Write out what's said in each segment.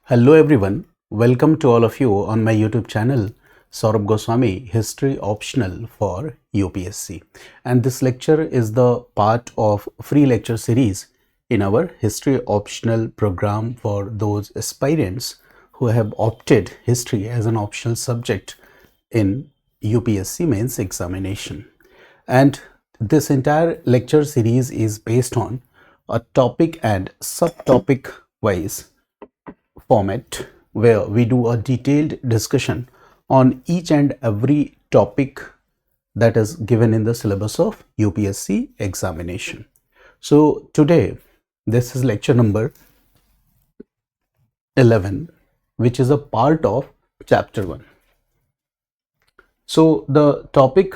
Hello everyone, welcome to all of you on my YouTube channel Saurabh Goswami History Optional for UPSC, and this lecture is the part of free lecture series in our History Optional program for those aspirants who have opted history as an optional subject in UPSC mains examination. And this entire lecture series is based on a topic and subtopic wise format where we do a detailed discussion on each and every topic that is given in the syllabus of UPSC examination. So today this is lecture number 11, which is a part of chapter 1. So the subtopic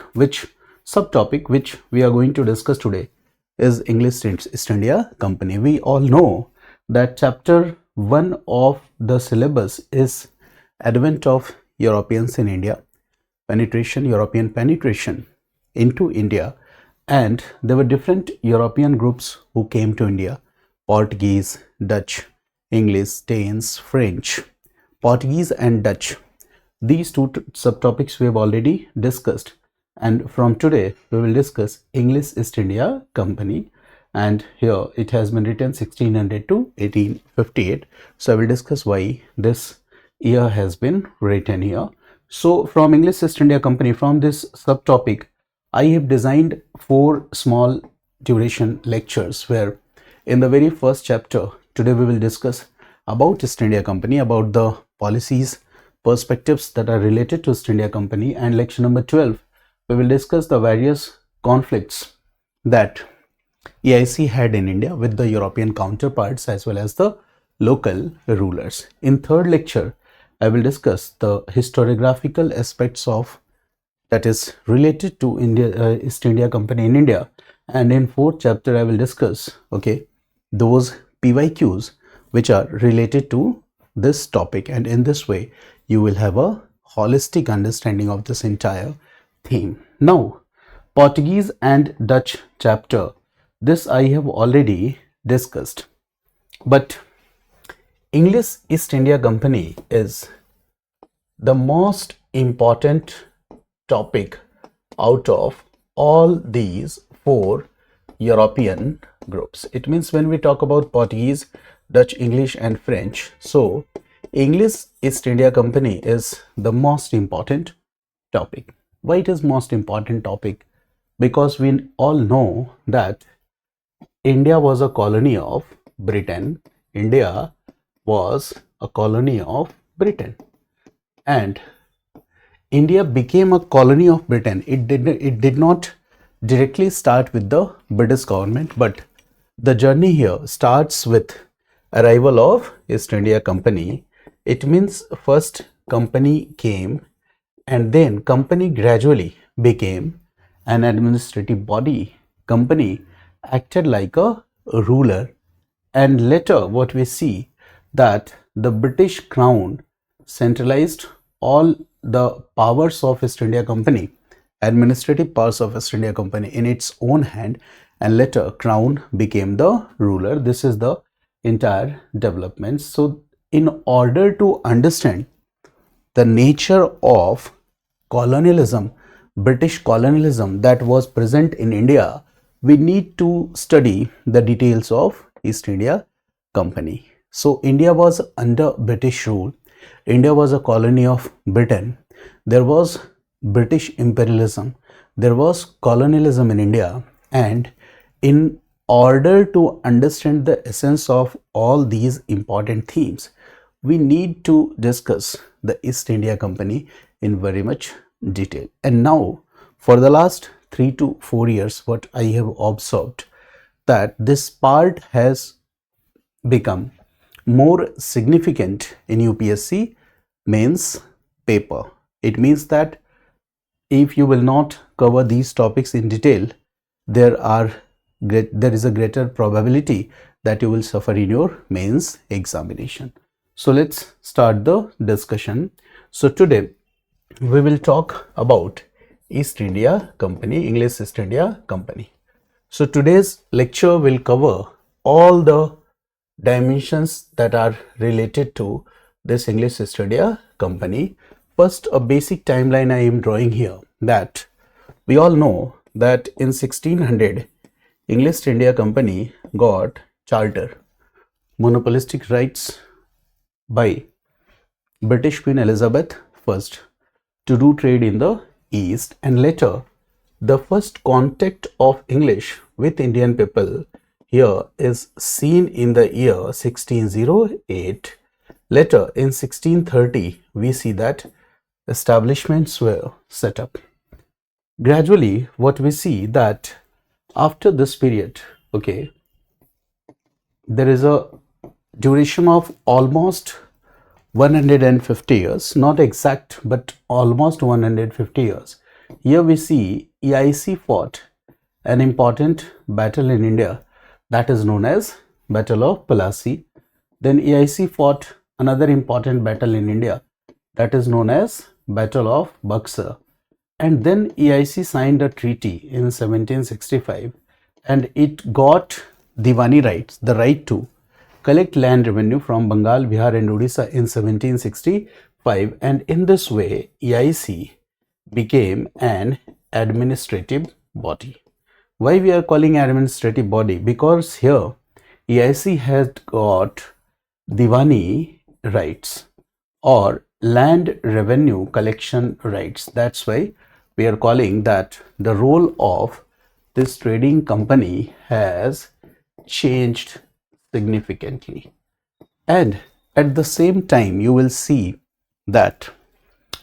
which we are going to discuss today is English East India Company. We all know that chapter 1 of the syllabus is advent of Europeans in India, European penetration into India, and there were different European groups who came to India: Portuguese, Dutch, English, Danes, French. Portuguese and Dutch, these two subtopics we have already discussed, and from today we will discuss English East India Company, and here it has been written 1600 to 1858. So I will discuss why this year has been written here. So from English East India Company, from this subtopic, I have designed 4 small duration lectures where in the very first chapter today we will discuss about East India Company, about the policies, perspectives that are related to East India Company, and lecture number 12 we will discuss the various conflicts that EIC had in India with the European counterparts as well as the local rulers. In third lecture, I will discuss the historiographical aspects of that is related to East India Company in India, and in fourth chapter I will discuss those PYQs which are related to this topic, and in this way you will have a holistic understanding of this entire theme. Now, Portuguese and Dutch chapter, this I have already discussed, but English East India Company is the most important topic out of all these 4 European groups. It means when we talk about Portuguese, Dutch, English and French, so English East India Company is the most important topic. Why it is most important topic? Because we all know that India was a colony of Britain. India was a colony of Britain, and India became a colony of Britain. It did not directly start with the British government, but the journey here starts with arrival of East India Company. It means first company came, and then company gradually became an administrative body. Company acted like a ruler, and later what we see that the British Crown centralized all the powers of East India Company, administrative powers of East India Company in its own hand, and later Crown became the ruler. This is the entire development. So in order to understand the nature of colonialism, British colonialism that was present in India, we need to study the details of East India Company. So India was under British rule. India was a colony of Britain. There was British imperialism. There was colonialism in India, and in order to understand the essence of all these important themes, we need to discuss the East India Company in very much detail. And now for the last 3 to 4 years, what I have observed that this part has become more significant in UPSC mains paper. It means that if you will not cover these topics in detail, there is a greater probability that you will suffer in your mains examination. So let's start the discussion. So today we will talk about East India Company, English East India Company. So today's lecture will cover all the dimensions that are related to this English East India Company. First, a basic timeline I am drawing here, that we all know that in 1600 English East India Company got charter, monopolistic rights by British Queen Elizabeth I to do trade in the East, and later the first contact of English with Indian people here is seen in the year 1608. Later in 1630 we see that establishments were set up. Gradually what we see that after this period, okay, there is a duration of almost 150 years, not exact but almost 150 years. Here we see EIC fought an important battle in India, that is known as Battle of Plassey. Then EIC fought another important battle in India, that is known as Battle of Buxar. And then EIC signed a treaty in 1765 and it got Diwani rights, the right to collect land revenue from Bengal, Bihar and Odisha in 1765, and in this way EIC became an administrative body. Why we are calling administrative body? Because here EIC had got Diwani rights or land revenue collection rights. That's why we are calling that the role of this trading company has changed significantly. And at the same time you will see that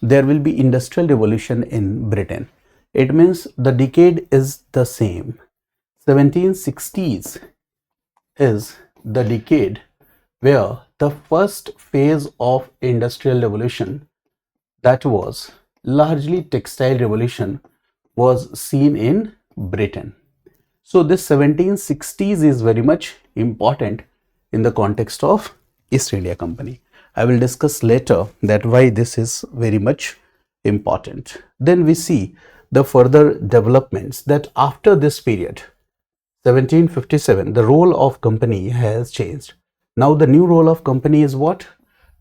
there will be industrial revolution in Britain. It means the decade is the same. 1760s is the decade where the first phase of industrial revolution, that was largely textile revolution, was seen in Britain. So this 1760s is very much important in the context of East India Company. I will discuss later that why this is very much important. Then we see the further developments that after this period, 1757, the role of company has changed. Now the new role of company is what?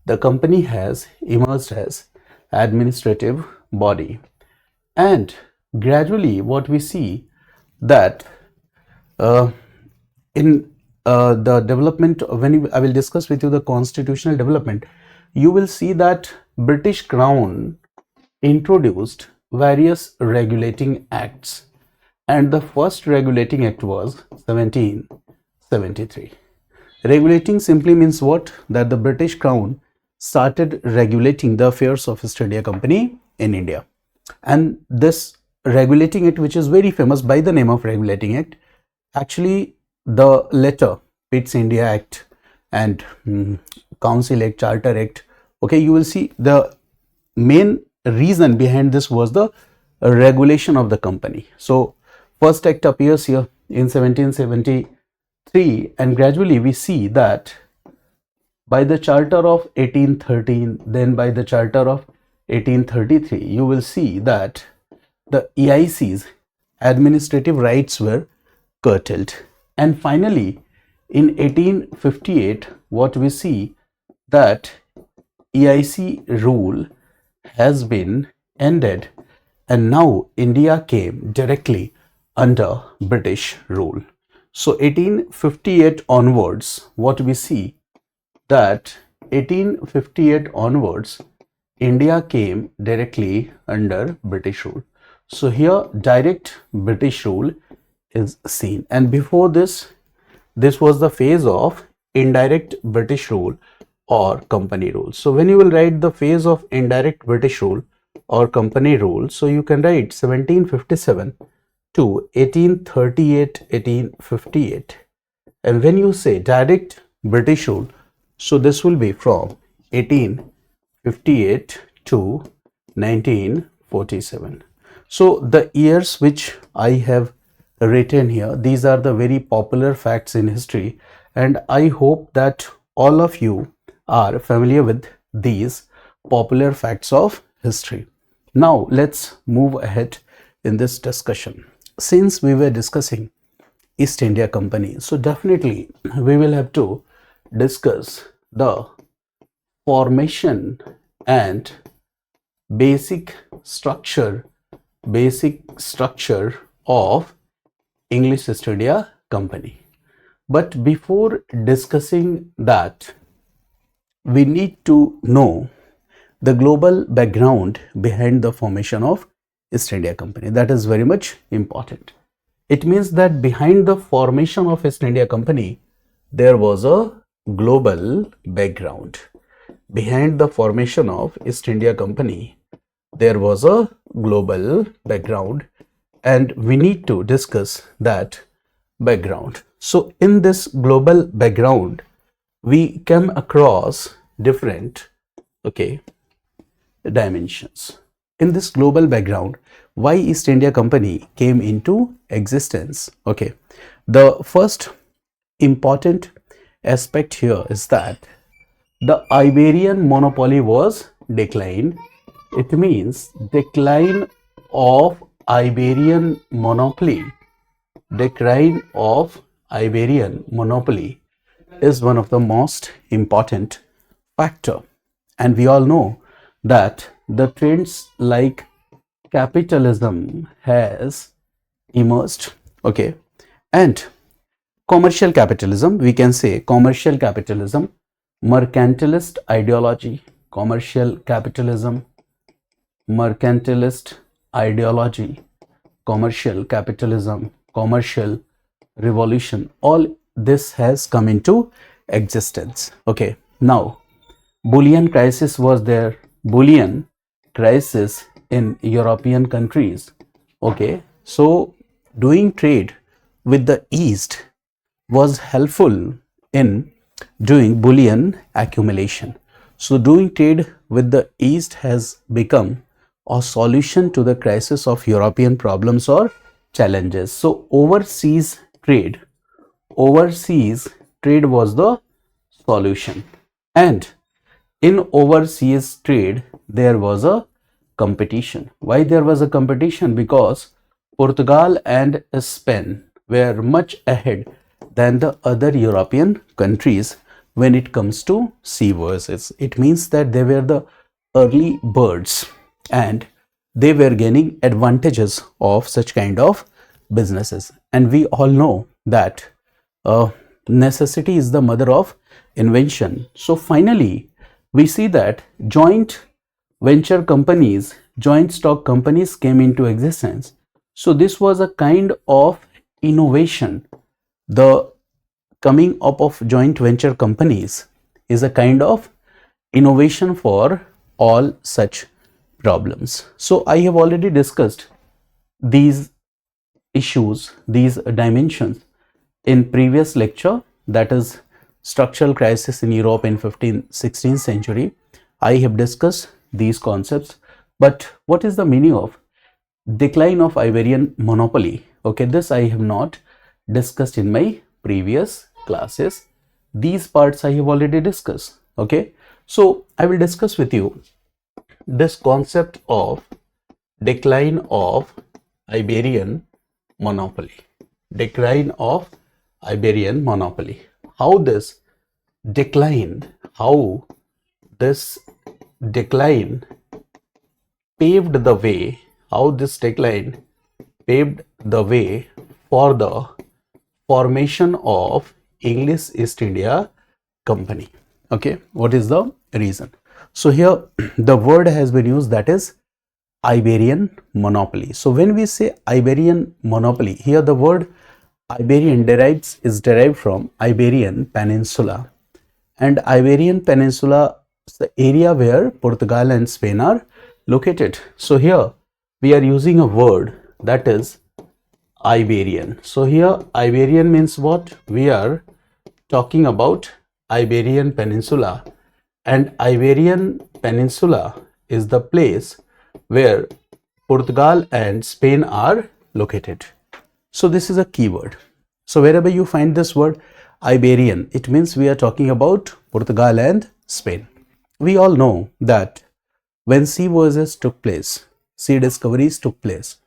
The company has emerged as administrative body, and gradually what we see that in the development, I will discuss with you the constitutional development, you will see that British Crown introduced various regulating acts, and the first regulating act was 1773. Regulating simply means what? That the British Crown started regulating the affairs of East India Company in India, and this regulating act, which is very famous by the name of regulating act, actually the letter Pitt's India Act and Council Act, Charter Act, okay, you will see the main reason behind this was the regulation of the company. So first act appears here in 1773, and gradually we see that by the Charter of 1813, then by the Charter of 1833, you will see that the EIC's administrative rights were curtailed. And finally, in 1858, what we see that EIC rule has been ended, and now India came directly under British rule. So 1858 onwards, what we see that 1858 onwards, India came directly under British rule. So here direct British rule is seen, and before this was the phase of indirect British rule or company rule. So when you will write the phase of indirect British rule or company rule, so you can write 1757 to 1838, 1858. And when you say direct British rule, so this will be from 1858 to 1947. So the years which I have written here, these are the very popular facts in history, and I hope that all of you are familiar with these popular facts of history. Now let's move ahead in this discussion. Since we were discussing East India Company, so definitely we will have to discuss the formation and basic structure of English East India Company. But before discussing that, we need to know the global background behind the formation of East India Company. That is very much important. It means that behind the formation of East India Company, there was a global background. Behind the formation of East India Company, there was a global background, and we need to discuss that background. So in this global background, we came across different dimensions. In this global background, why East India Company came into existence? The first important aspect here is that the Iberian monopoly was declined. It means decline of Iberian monopoly. Decline of Iberian monopoly is one of the most important factor, and we all know that the trends like capitalism has emerged, and commercial capitalism, we can say commercial capitalism, mercantilist ideology, commercial capitalism, mercantilist ideology, commercial capitalism, commercial revolution, all this has come into existence. Now bullion crisis was there, bullion crisis in European countries. So doing trade with the East was helpful in doing bullion accumulation. So doing trade with the East has become a solution to the crisis of European problems or challenges. So overseas trade was the solution, and in overseas trade there was a competition. Why there was a competition? Because Portugal and Spain were much ahead than the other European countries when it comes to sea voyages. It means that they were the early birds and they were gaining advantages of such kind of businesses. And we all know that necessity is the mother of invention. So finally we see that joint venture companies, joint stock companies came into existence. So this was a kind of innovation. The coming up of joint venture companies is a kind of innovation for all such problems. So I have already discussed these issues, these dimensions in previous lecture, that is structural crisis in Europe in 15th-16th century. I have discussed these concepts. But what is the meaning of decline of Iberian monopoly? This I have not discussed in my previous classes. These parts I have already discussed. So I will discuss with you this concept of decline of Iberian monopoly. Decline of Iberian monopoly. How this decline paved the way, for the formation of English East India Company. What is the reason? So here the word has been used, that is Iberian monopoly. So when we say Iberian monopoly, here the word Iberian is derived from Iberian Peninsula, and Iberian Peninsula is the area where Portugal and Spain are located. So here we are using a word that is Iberian. So here Iberian means what? We are talking about Iberian Peninsula, and Iberian Peninsula is the place where Portugal and Spain are located. So this is a keyword. So wherever you find this word Iberian, it means we are talking about Portugal and Spain. We all know that when sea voyages took place, sea discoveries took place,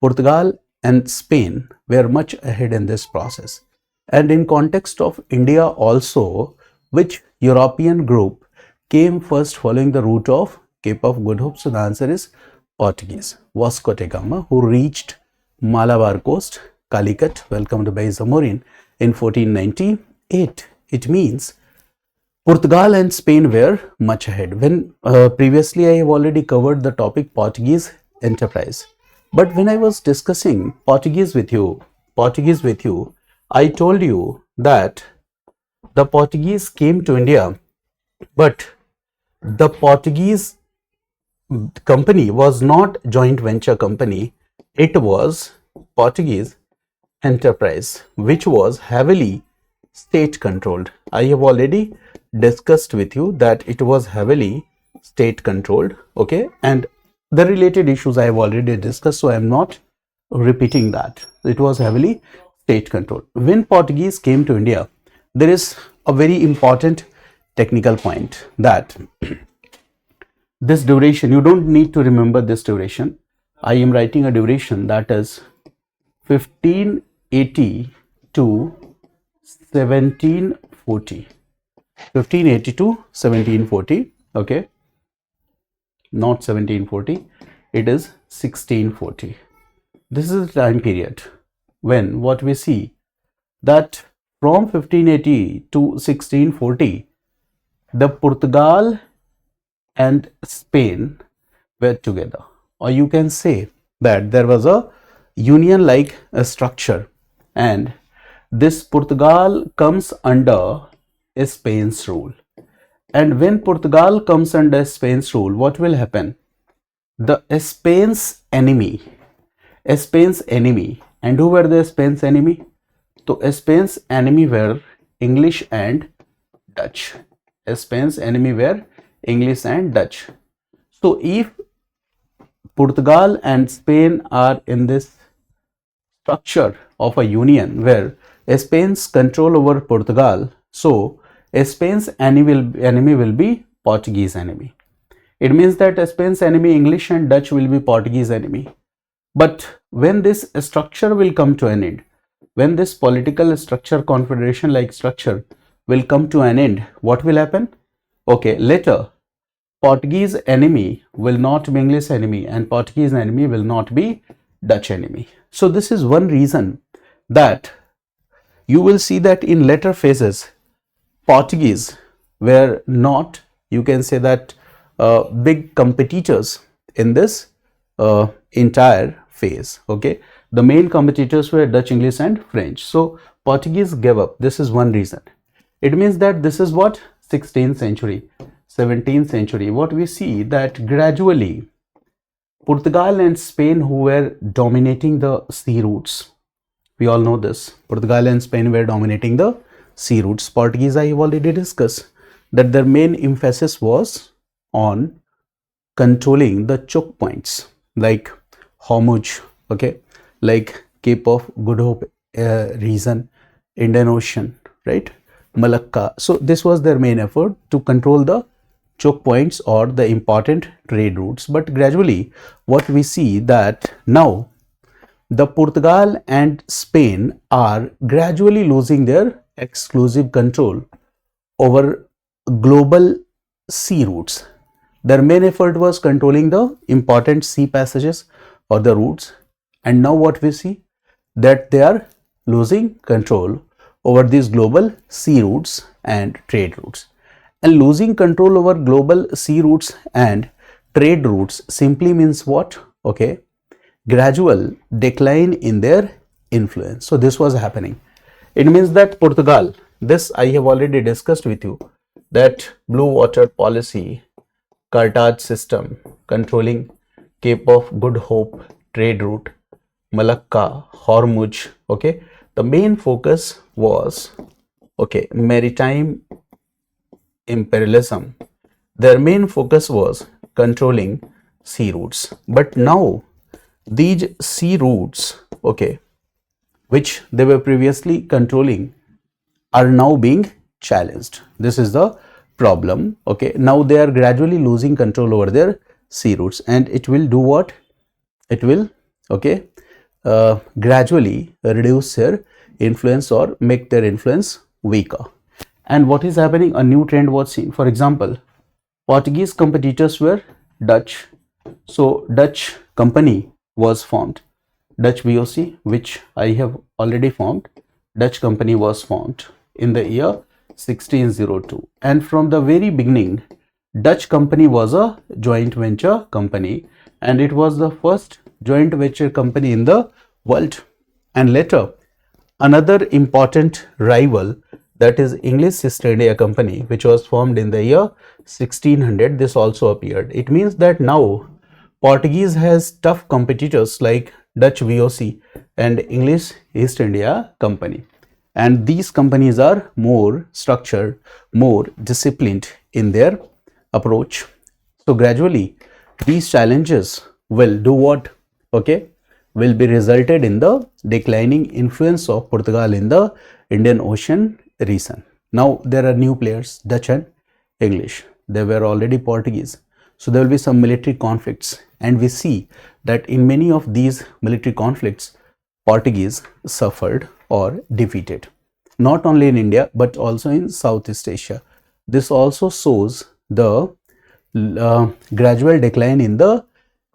Portugal and Spain were much ahead in this process. And in context of India also, which European group came first following the route of Cape of Good Hope? So the answer is Portuguese. Vasco da Gama, who reached Malabar coast, Calicut, welcomed by Zamorin in 1498. It means Portugal and Spain were much ahead. When previously I have already covered the topic Portuguese enterprise, but when I was discussing Portuguese with you, I told you that the Portuguese came to India, but the Portuguese company was not joint venture company. It was Portuguese enterprise, which was heavily state controlled. I have already discussed with you that it was heavily state controlled, okay, and the related issues I have already discussed, so I am not repeating that. It was heavily state controlled. When Portuguese came to India, there is a very important technical point, that this duration, you don't need to remember this duration. I am writing a duration that is 1580 to 1740. 1580 to 1740, okay, not 1740, it is 1640. This is the time period when what we see that from 1580 to 1640, the Portugal and Spain were together, or you can say that there was a union like a structure, and this Portugal comes under Spain's rule. And when Portugal comes under Spain's rule, what will happen? The Spain's enemy, and who were the Spain's enemy? So Spain's enemy were English and Dutch. Spain's enemy were English and Dutch. So if Portugal and Spain are in this structure of a union where Spain's control over Portugal, so Spain's enemy will be Portuguese enemy. It means that Spain's enemy, English and Dutch, will be Portuguese enemy. But when this structure will come to an end, when this political structure, confederation like structure will come to an end, what will happen? Okay, later Portuguese enemy will not be English enemy, and Portuguese enemy will not be Dutch enemy. So this is one reason that you will see that in later phases, Portuguese were not, you can say that, big competitors in this entire phase. Okay, the main competitors were Dutch, English and French. So Portuguese gave up. This is one reason. It means that this is what 16th century, 17th century, what we see that gradually Portugal and Spain, who were dominating the sea routes, we all know this, Portugal and Spain were dominating the sea routes. Portuguese, I have already discussed that their main emphasis was on controlling the choke points like Hormuz, okay, like Cape of Good Hope region, Indian Ocean, right, Malacca. So this was their main effort, to control the choke points or the important trade routes. But gradually what we see that now the Portugal and Spain are gradually losing their exclusive control over global sea routes. Their main effort was controlling the important sea passages or the routes, and now what we see that they are losing control over these global sea routes and trade routes. And losing control over global sea routes and trade routes simply means what? Okay, gradual decline in their influence. So this was happening. It means that Portugal, this I have already discussed with you, that blue water policy, Carthage system, controlling Cape of Good Hope trade route, Malacca, Hormuz, okay, the main focus was, okay, maritime imperialism. Their main focus was controlling sea routes. But now these sea routes, okay, which they were previously controlling, are now being challenged. This is the problem. Okay, now they are gradually losing control over their sea routes, and it will do what? It will, okay, gradually reduce their influence or make their influence weaker. And what is happening? A new trend was seen. For example, Portuguese competitors were Dutch. So Dutch company was formed. Dutch VOC, which I have already formed. Dutch company was formed in the year 1602. And from the very beginning, Dutch company was a joint venture company, and it was the first joint venture company in the world. And later, another important rival, that is English East India Company, which was formed in the year 1600, this also appeared. It means that now Portuguese has tough competitors like Dutch VOC and English East India Company. And these companies are more structured, more disciplined in their approach. So gradually these challenges will do what? Okay, will be resulted in the declining influence of Portugal in the Indian Ocean region. Now there are new players, Dutch and English. They were already Portuguese. So there will be some military conflicts, and we see that in many of these military conflicts, Portuguese suffered or defeated. Not only in India, but also in Southeast Asia. This also shows the gradual decline in the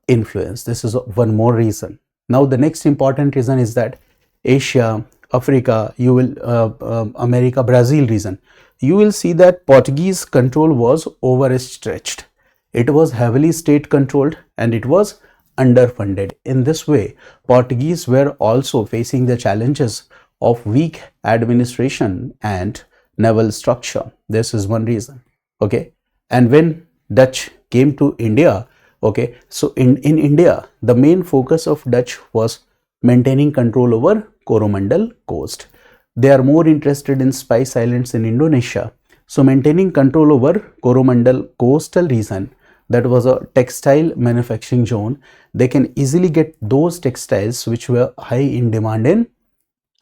influence. This is one more reason. Now the next important reason is that Asia, Africa, America, Brazil region, you will see that Portuguese control was overstretched. It was heavily state controlled and it was underfunded. In this way, Portuguese were also facing the challenges of weak administration and naval structure. This is one reason. Okay, and when Dutch came to India, okay, so in India, the main focus of Dutch was maintaining control over Coromandel coast. They are more interested in Spice Islands in Indonesia. So maintaining control over Coromandel coastal region, that was a textile manufacturing zone. They can easily get those textiles which were high in demand in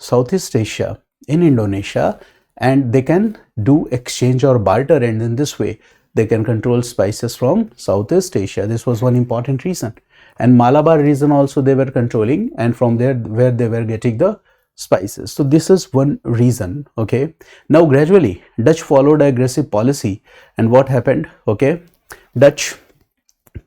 Southeast Asia, in Indonesia, and they can do exchange or barter, and in this way they can control spices from Southeast Asia. This was one important reason. And Malabar region also they were controlling, and from there where they were getting the spices. So this is one reason. Okay, now gradually Dutch followed aggressive policy, and what happened? Okay, Dutch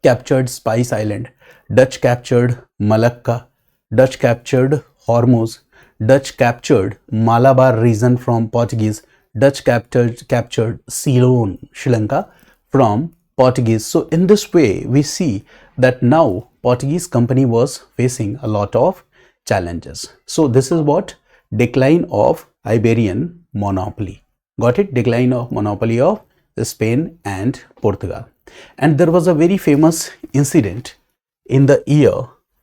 captured Spice Island, Dutch captured Malacca, Dutch captured Hormuz, Dutch captured Malabar region from Portuguese, Dutch captured Ceylon, Sri Lanka from Portuguese. So in this way we see that now Portuguese company was facing a lot of challenges. So this is what? Decline of Iberian monopoly. Got it? Decline of monopoly of Spain and Portugal. And there was a very famous incident in the year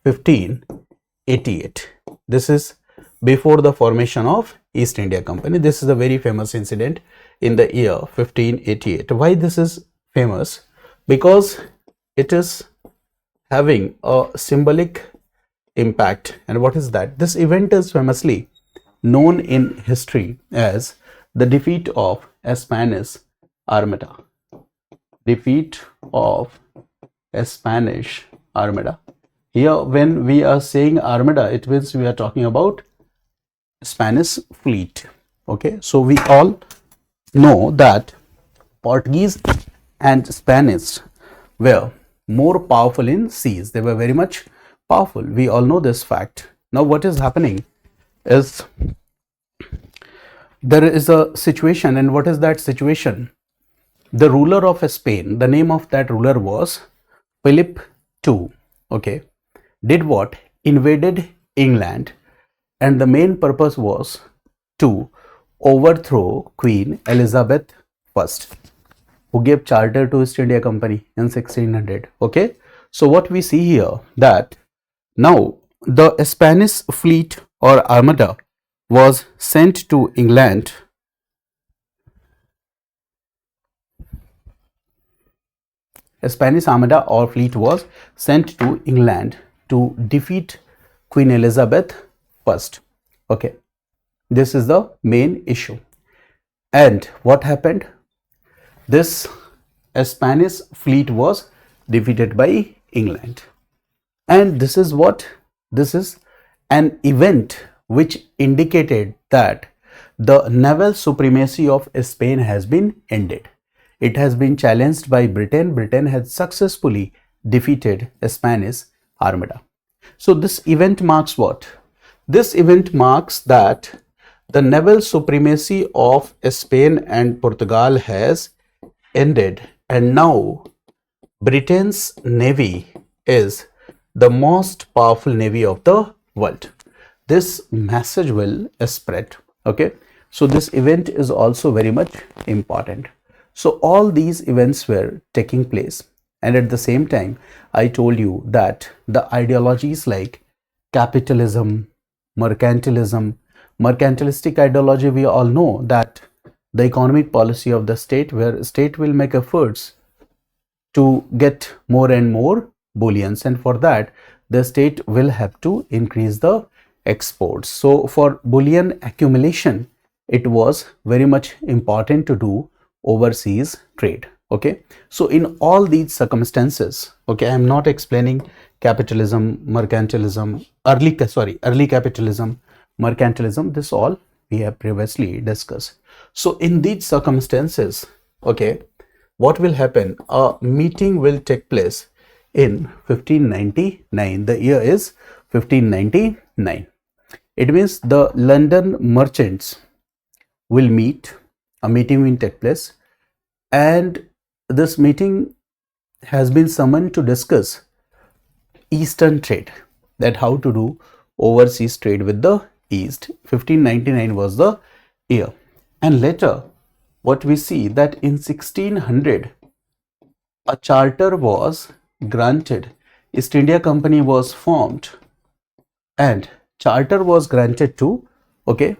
1588. This is before the formation of East India Company. This is a very famous incident in the year 1588. Why this is famous? Because it is having a symbolic impact. And what is that? This event is famously known in history as the defeat of a Spanish Armada. Defeat of a Spanish Armada. Here when we are saying Armada, it means we are talking about Spanish fleet. Okay, so we all know that Portuguese and Spanish were more powerful in seas. They were very much powerful. We all know this fact. Now what is happening is there is a situation, and what is that situation? The ruler of Spain, the name of that ruler was Philip II. Okay, did what? Invaded England, and the main purpose was to overthrow Queen Elizabeth I, who gave charter to East India Company in 1600. Okay, so what we see here, that now the Spanish fleet or armada was sent to England. A Spanish armada or fleet was sent to England to defeat Queen Elizabeth I. Okay, this is the main issue. And what happened? This Spanish fleet was defeated by England. And this is what? This is an event which indicated that the naval supremacy of Spain has been ended. It has been challenged by Britain. Britain had successfully defeated a Spanish armada. So this event marks what? This event marks that the naval supremacy of Spain and Portugal has ended, and now Britain's navy is the most powerful navy of the world. This message will spread. Okay, so this event is also very much important. So all these events were taking place, and at the same time I told you that the ideologies like capitalism, mercantilistic ideology, we all know that the economic policy of the state, where state will make efforts to get more and more bullions, and for that the state will have to increase the exports. So for bullion accumulation, it was very much important to do overseas trade. Okay, so in all these circumstances, okay, I am not explaining capitalism, mercantilism, early capitalism, mercantilism, this all we have previously discussed. So in these circumstances, okay, what will happen? A meeting will take place in 1599. The year is 1599. It means the London merchants will meet, a meeting will take place, and this meeting has been summoned to discuss Eastern trade, that how to do overseas trade with the East. 1599 was the year. And later what we see that in 1600 a charter was granted, East India Company was formed, and charter was granted to, okay,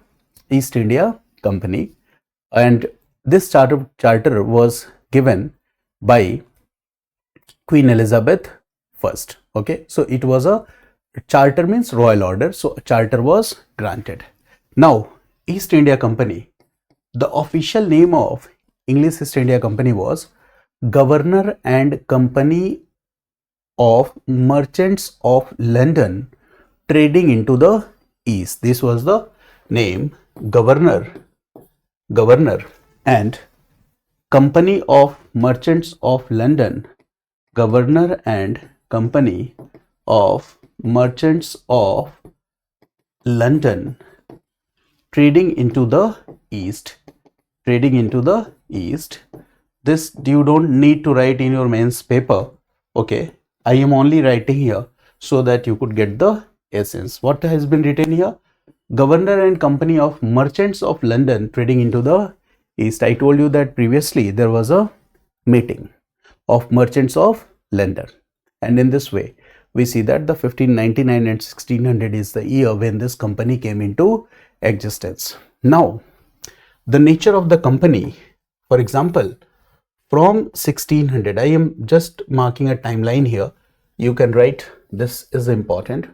East India Company, and this charter was given by Queen Elizabeth I. Okay, so it was a charter, means royal order, so a charter was granted. Now East India Company, the official name of English East India Company was Governor and Company of Merchants of London Trading into the East. This was the name, Governor and Company of Merchants of London, Governor and Company of Merchants of London Trading into the East. This you don't need to write in your mains paper. Okay, I am only writing here so that you could get the essence. What has been written here? Governor and Company of Merchants of London Trading into the East. I told you that previously there was a meeting of merchants of London, and in this way we see that the 1599 and 1600 is the year when this company came into existence. Now the nature of the company, for example, from 1600, I am just marking a timeline here, you can write, this is important,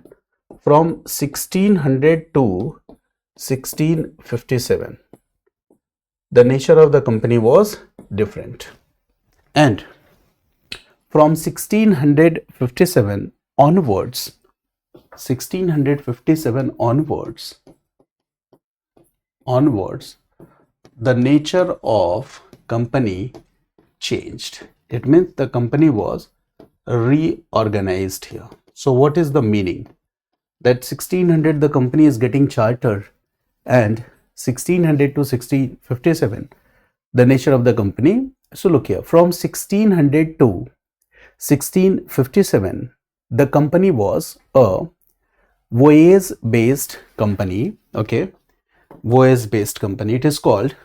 from 1600 to 1657 the nature of the company was different, and from 1657 onwards, the nature of company changed. It means the company was reorganized here. So what is the meaning? That 1600 the company is getting chartered, and 1600 to 1657 the nature of the company. So look here, from 1600 to 1657 the company was a voyage based company. Okay, voyage based company, it is called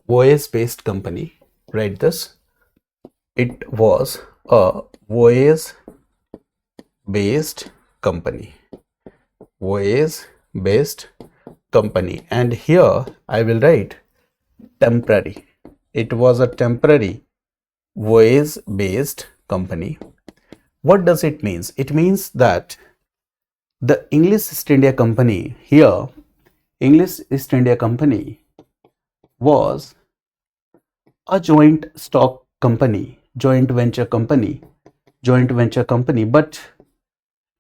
voyage based company. Write this, it was a voyage based company, and here I will write temporary. It was a temporary voyage based company. What does it mean? It means that the English East India Company here, English East India Company was a joint stock company, joint venture company, but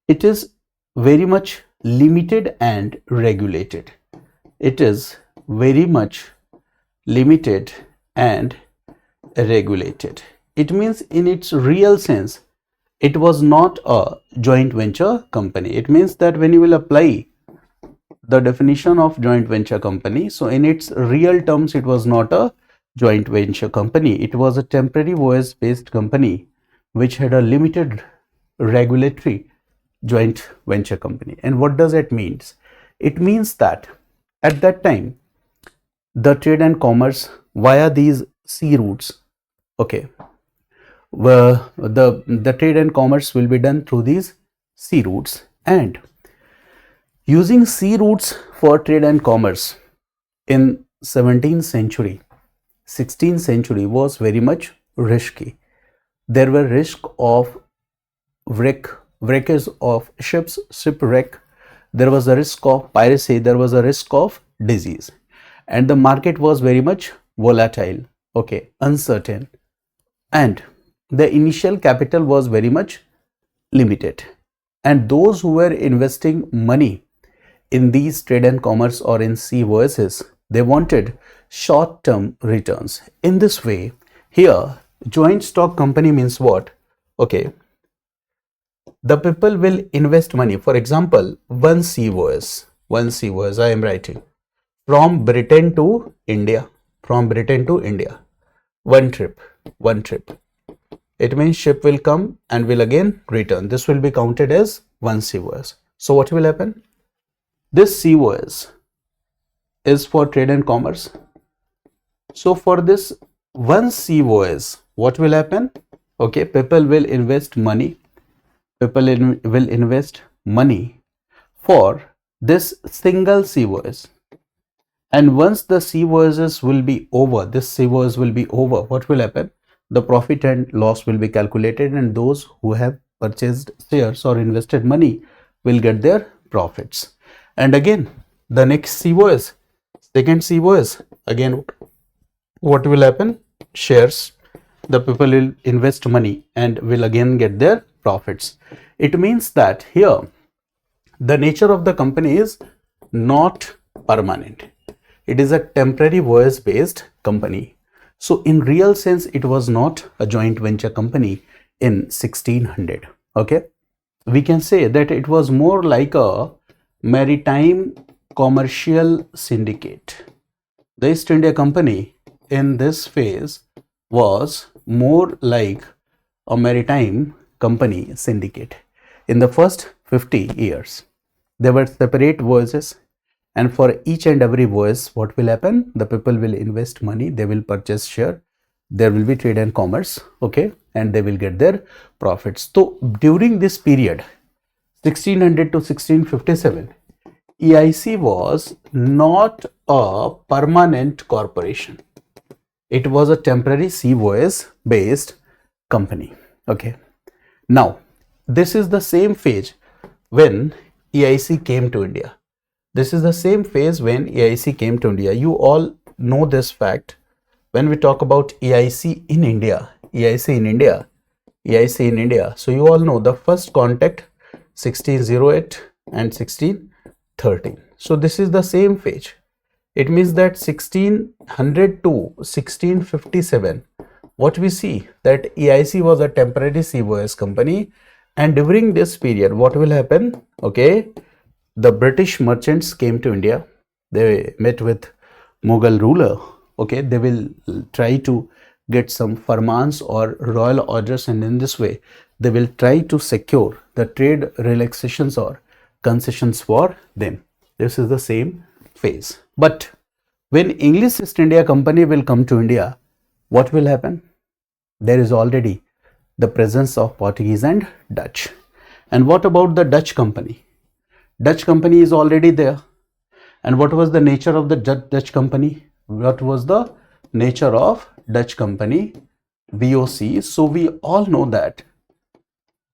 it is very much limited and regulated. It is very much limited and regulated. It means in its real sense, it was not a joint venture company. It means that when you will apply the definition of joint venture company, so in its real terms, it was not a joint venture company. It was a temporary voice based company which had a limited regulatory joint venture company. And what does it mean? It means that at that time, the trade and commerce via these sea routes, okay, the trade and commerce will be done through these sea routes, and using sea routes for trade and commerce in 17th century, 16th century was very much risky. There were risk of wreckage of ships, shipwreck. There was a risk of piracy. There was a risk of disease, and the market was very much volatile, okay, uncertain, and the initial capital was very much limited. And those who were investing money in these trade and commerce or in sea voyages, they wanted short-term returns. In this way, here joint stock company means what? Okay, the people will invest money. For example, one sea voyage, I am writing from Britain to India, one trip. It means ship will come and will again return. This will be counted as one sea voyage. So what will happen? This sea voyage is for trade and commerce. So for this one sea voyage, what will happen? Okay, people will invest money. Will invest money for this single sea voyage. And once the sea voyages will be over, what will happen? The profit and loss will be calculated, and those who have purchased shares or invested money will get their profits. And again, the next sea voyage, second sea voyage, again, what will happen? Shares. The people will invest money and will again get their profits. It means that here, the nature of the company is not permanent. It is a temporary voyage based company. So in real sense, it was not a joint venture company in 1600. Okay, we can say that it was more like a maritime commercial syndicate. The East India Company in this phase was more like a maritime company syndicate. In the first 50 years, there were separate voyages, and for each and every voyage, what will happen? The people will invest money, they will purchase share, there will be trade and commerce, okay, and they will get their profits. So during this period, 1600 to 1657, EIC was not a permanent corporation. It was a temporary sea voyage based company. Okay. Now, this is the same phase when EIC came to India. You all know this fact. When we talk about EIC in India, so you all know the first contact 1608 and 1613. So this is the same phase. It means that 1600 to 1657, what we see that EIC was a temporary sea voyage company, and during this period, what will happen? Okay, the British merchants came to India. They met with Mughal ruler. Okay, they will try to get some farmans or royal orders, and in this way, they will try to secure the trade relaxations or concessions for them. This is the same phase. But when English East India Company will come to India, what will happen? There is already the presence of Portuguese and Dutch. And what about the Dutch company? Dutch company is already there. And what was the nature of the Dutch company? What was the nature of Dutch company? VOC. So we all know that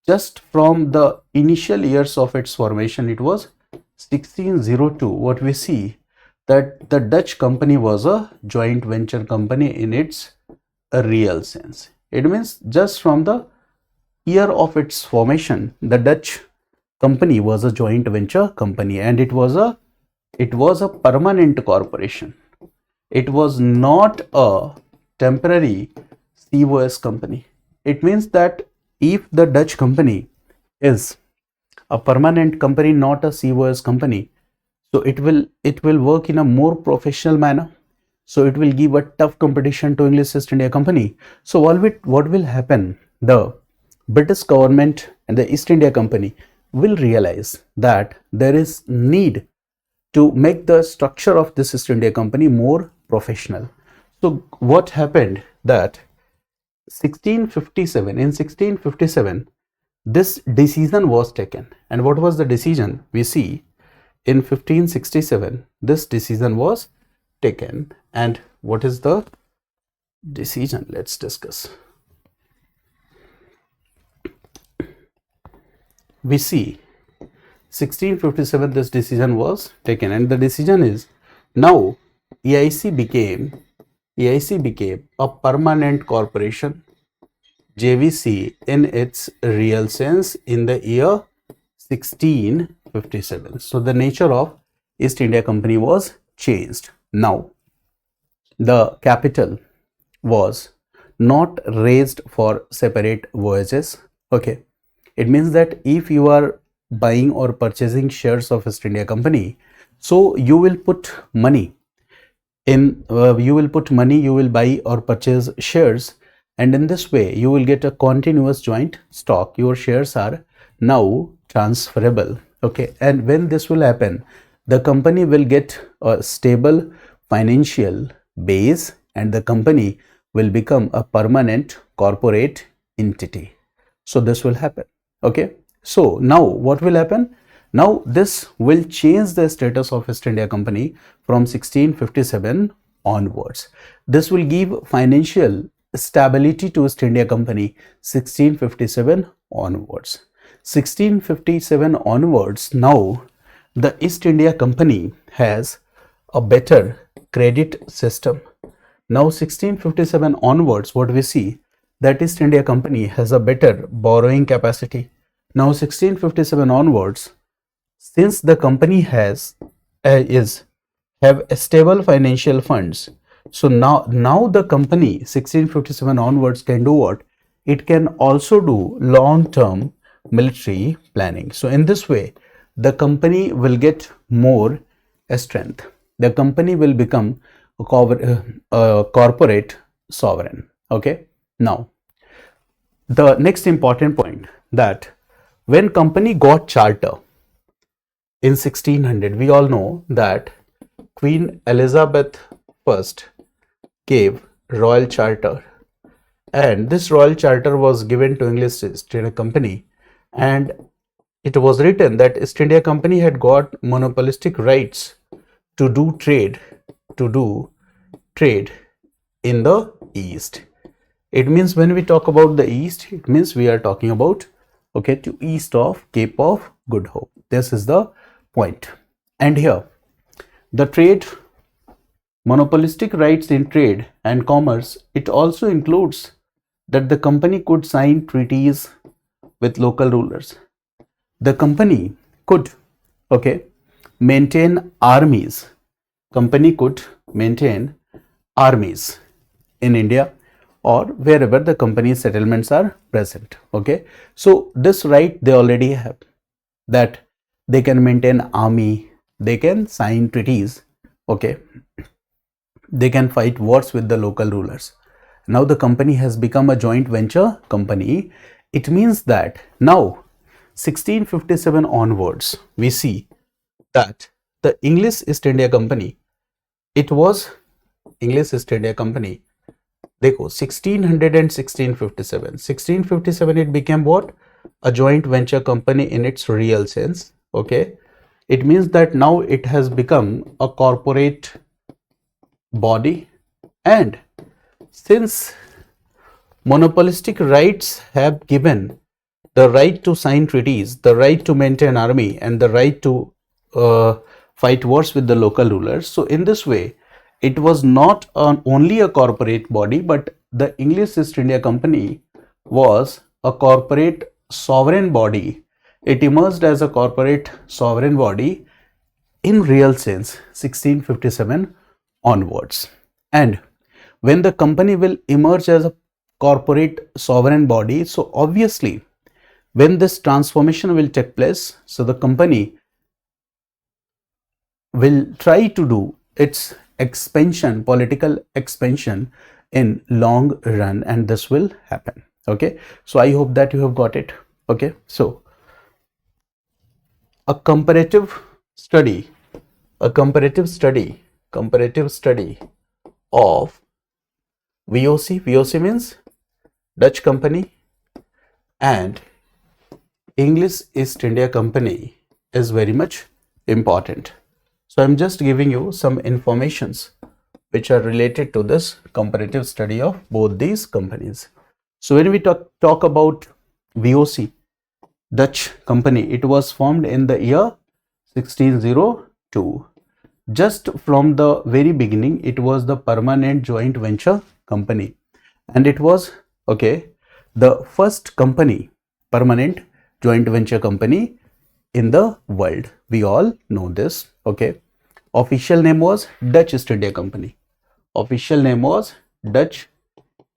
just from the initial years of its formation, it was 1602. What we see that the Dutch company was a joint venture company in its real sense. It means just from the year of its formation, the Dutch company was a joint venture company, and it was a permanent corporation. It was not a temporary COS company. It means that if the Dutch company is a permanent company, not a COS company, so it will work in a more professional manner. So it will give a tough competition to English East India Company. So what will happen? The British government and the East India Company will realize that there is need to make the structure of this East India Company more professional. So what happened that 1657 in 1657 this decision was taken. And what was the decision? We see in 1567 this decision was taken. And what is the decision? Let's discuss. We see 1657 this decision was taken, and the decision is now EIC became a permanent corporation, JVC, in its real sense in the year 1657. So the nature of East India Company was changed. Now the capital was not raised for separate voyages. Okay, it means that if you are buying or purchasing shares of East India Company, so you will put money in, you will buy or purchase shares, and in this way you will get a continuous joint stock. Your shares are now transferable. Okay, and when this will happen, the company will get a stable financial base and the company will become a permanent corporate entity. So this will happen. Okay, so now what will happen? Now this will change the status of East India Company from 1657 onwards. This will give financial stability to East India Company 1657 onwards. 1657 onwards, now the East India Company has a better credit system. Now 1657 onwards, what we see, that East India Company has a better borrowing capacity. Now 1657 onwards, since the company has have stable financial funds, so now the company 1657 onwards can do what? It can also do long-term military planning. So in this way, the company will get more strength. The company will become a corporate sovereign. Okay. Now, the next important point, that when company got charter in 1600, we all know that Queen Elizabeth I gave royal charter, and this royal charter was given to English East India Company, and it was written that East India Company had got monopolistic rights to do trade in the East. It means when we talk about the East, it means we are talking about, okay, to east of Cape of Good Hope. This is the point. And here the trade, monopolistic rights in trade and commerce, it also includes that the company could sign treaties with local rulers. The company could, okay, maintain armies. Company could maintain armies in India or wherever the company's settlements are present. Okay, so this right they already have, that they can maintain army, they can sign treaties, okay, they can fight wars with the local rulers. Now the company has become a joint venture company. It means that now 1657 onwards, we see that the English East India Company, it was English East India Company, देखो 1600 and 1657. 1657 it became what? A joint venture company in its real sense. Okay, it means that now it has become a corporate body, and since monopolistic rights have given the right to sign treaties, the right to maintain army, and the right to fight wars with the local rulers, so in this way it was not only a corporate body, but the English East India Company was a corporate sovereign body. It emerged as a corporate sovereign body in real sense 1657 onwards. And when the company will emerge as a corporate sovereign body. So obviously, when this transformation will take place, so the company will try to do its expansion, political expansion in long run, and this will happen. Okay, so I hope that you have got it. Okay, so a comparative study, a comparative study of VOC means Dutch company and English East India Company is very much important. So I'm just giving you some informations which are related to this comparative study of both these companies. So when we talk about VOC, Dutch company, it was formed in the year 1602. Just from the very beginning, it was the permanent joint venture company, and it was the first company, permanent joint venture company in the world. We all know this. Official name was Dutch East India Company. Official name was Dutch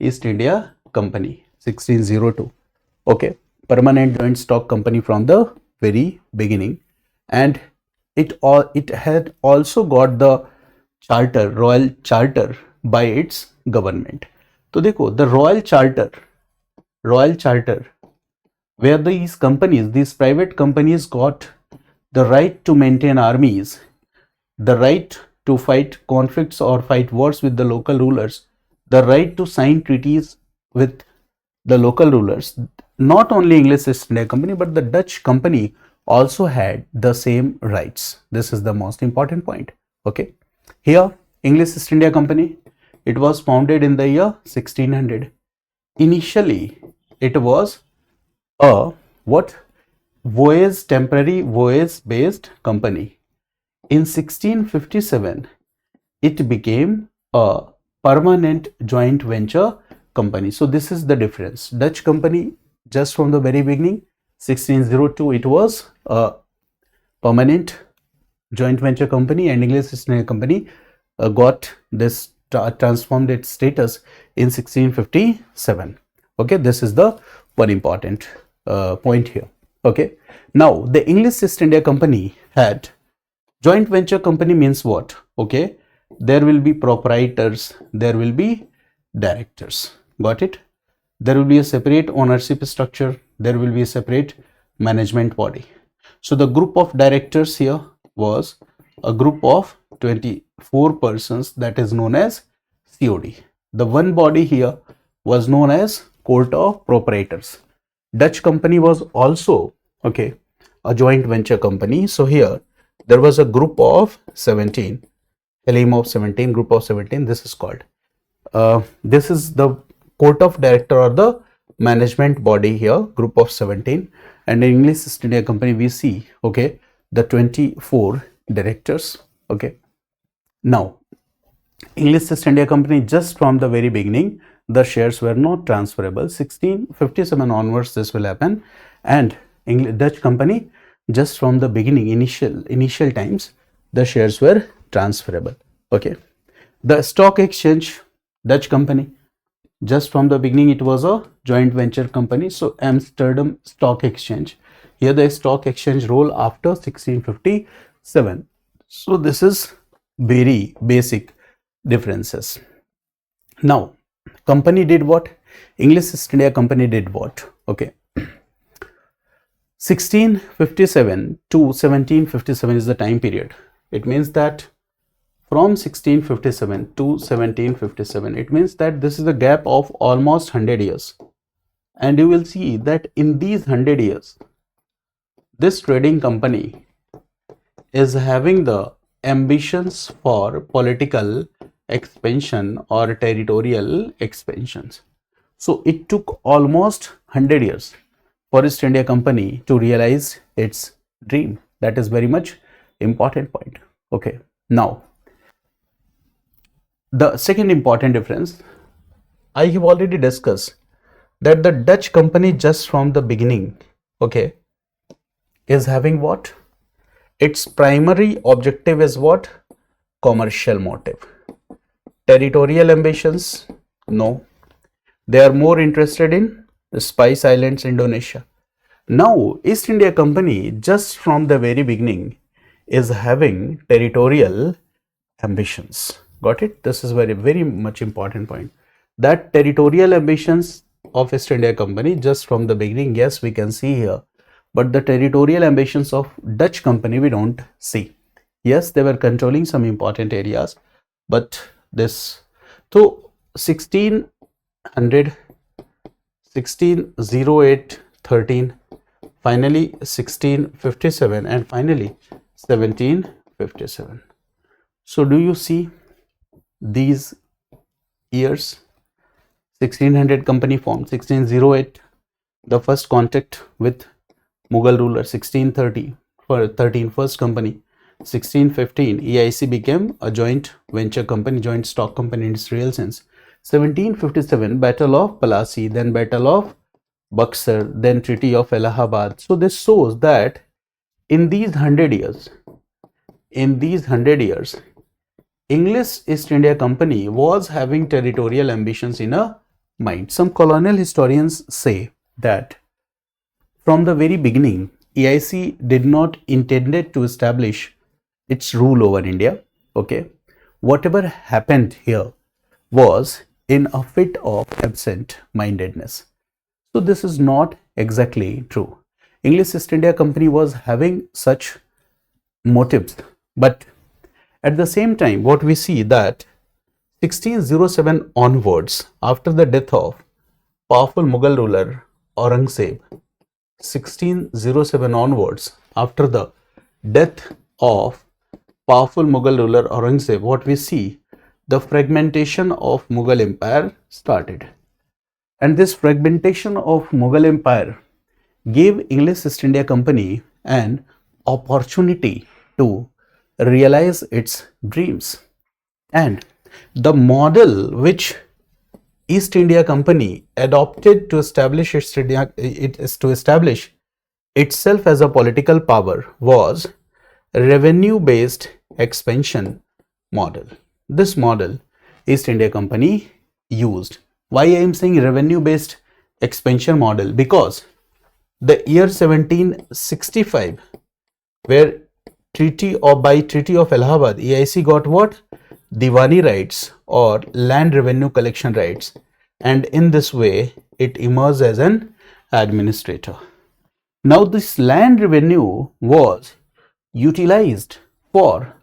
East India Company, 1602. Permanent joint stock company from the very beginning, and it had also got the charter, royal charter by its government. So देखो, the royal charter where these companies, these private companies got the right to maintain armies, the right to fight conflicts or fight wars with the local rulers, the right to sign treaties with the local rulers. Not only English East India Company, but the Dutch company also had the same rights. This is the most important point. Here, English East India Company, it was founded in the year 1600. Initially, it was a temporary voyage based company. In 1657, it became a permanent joint venture company. So this is the difference. Dutch company, just from the very beginning, 1602, it was a permanent joint venture company, and English East India Company got this transformed its status in 1657. This is the one important point here. Now the English East India Company had joint venture company means what? There will be proprietors, there will be directors. Got it? There will be a separate ownership structure, there will be a separate management body. So the group of directors here was a group of 24 persons, that is known as COD. The one body here was known as Court of Proprietors. Dutch company was also a joint venture company. So here there was a group of 17, Elim of 17, group of 17, this is called. This is the court of director or the management body here, group of 17. And in English East India Company we see the 24 directors. Now English East India Company, just from the very beginning, the shares were not transferable. 1657 onwards this will happen, and Dutch company, just from the beginning, initial times, the shares were transferable. The stock exchange, Dutch company, just from the beginning it was a joint venture company. So Amsterdam Stock Exchange, here the stock exchange role after 1657. So this is very basic differences. Now company did what? English East India Company did what? 1657 to 1757 is the time period. It means that from 1657 to 1757, it means that this is a gap of almost 100 years. And you will see that in these 100 years, this trading company is having the ambitions for political expansion or territorial expansions. So it took almost 100 years for East India Company to realize its dream. That is very much important point. Now the second important difference, I have already discussed that the Dutch company, just from the beginning, is having what? Its primary objective is what? Commercial motive. Territorial ambitions? No. They are more interested in the Spice Islands, Indonesia. Now, East India Company, just from the very beginning, is having territorial ambitions. Got it? This is very much important point. That territorial ambitions of East India Company, just from the beginning, yes, we can see here. But the territorial ambitions of Dutch company, we don't see. Yes, they were controlling some important areas, but this, so 1600, 1608, 13, finally 1657, and finally 1757. So do you see these years? 1600 company formed, 1608 the first contact with Mughal ruler, 1630 for 13 first company, 1615 EIC became a joint venture company, joint stock company in its real sense. 1757 Battle of Plassey, then Battle of Buxar, then Treaty of Allahabad. So this shows that in these 100 years, English East India Company was having territorial ambitions in a mind. Some colonial historians say that from the very beginning, EIC did not intended to establish its rule over India. Okay, whatever happened here was in a fit of absent-mindedness. So this is not exactly true. English East India Company was having such motives, but at the same time, what we see that 1607 onwards, after the death of powerful Mughal ruler Aurangzeb, 1607 onwards, after the death of powerful Mughal ruler Aurangzeb, what we see, the fragmentation of Mughal Empire started. And this fragmentation of Mughal Empire gave English East India Company an opportunity to realize its dreams. And the model which East India Company adopted to establish itself as a political power was revenue-based expansion model. This model East India Company used. Why I am saying revenue-based expansion model? Because the year 1765, where by Treaty of Allahabad, EIC got what? Diwani rights or land revenue collection rights, and in this way it emerged as an administrator. Now this land revenue was utilized for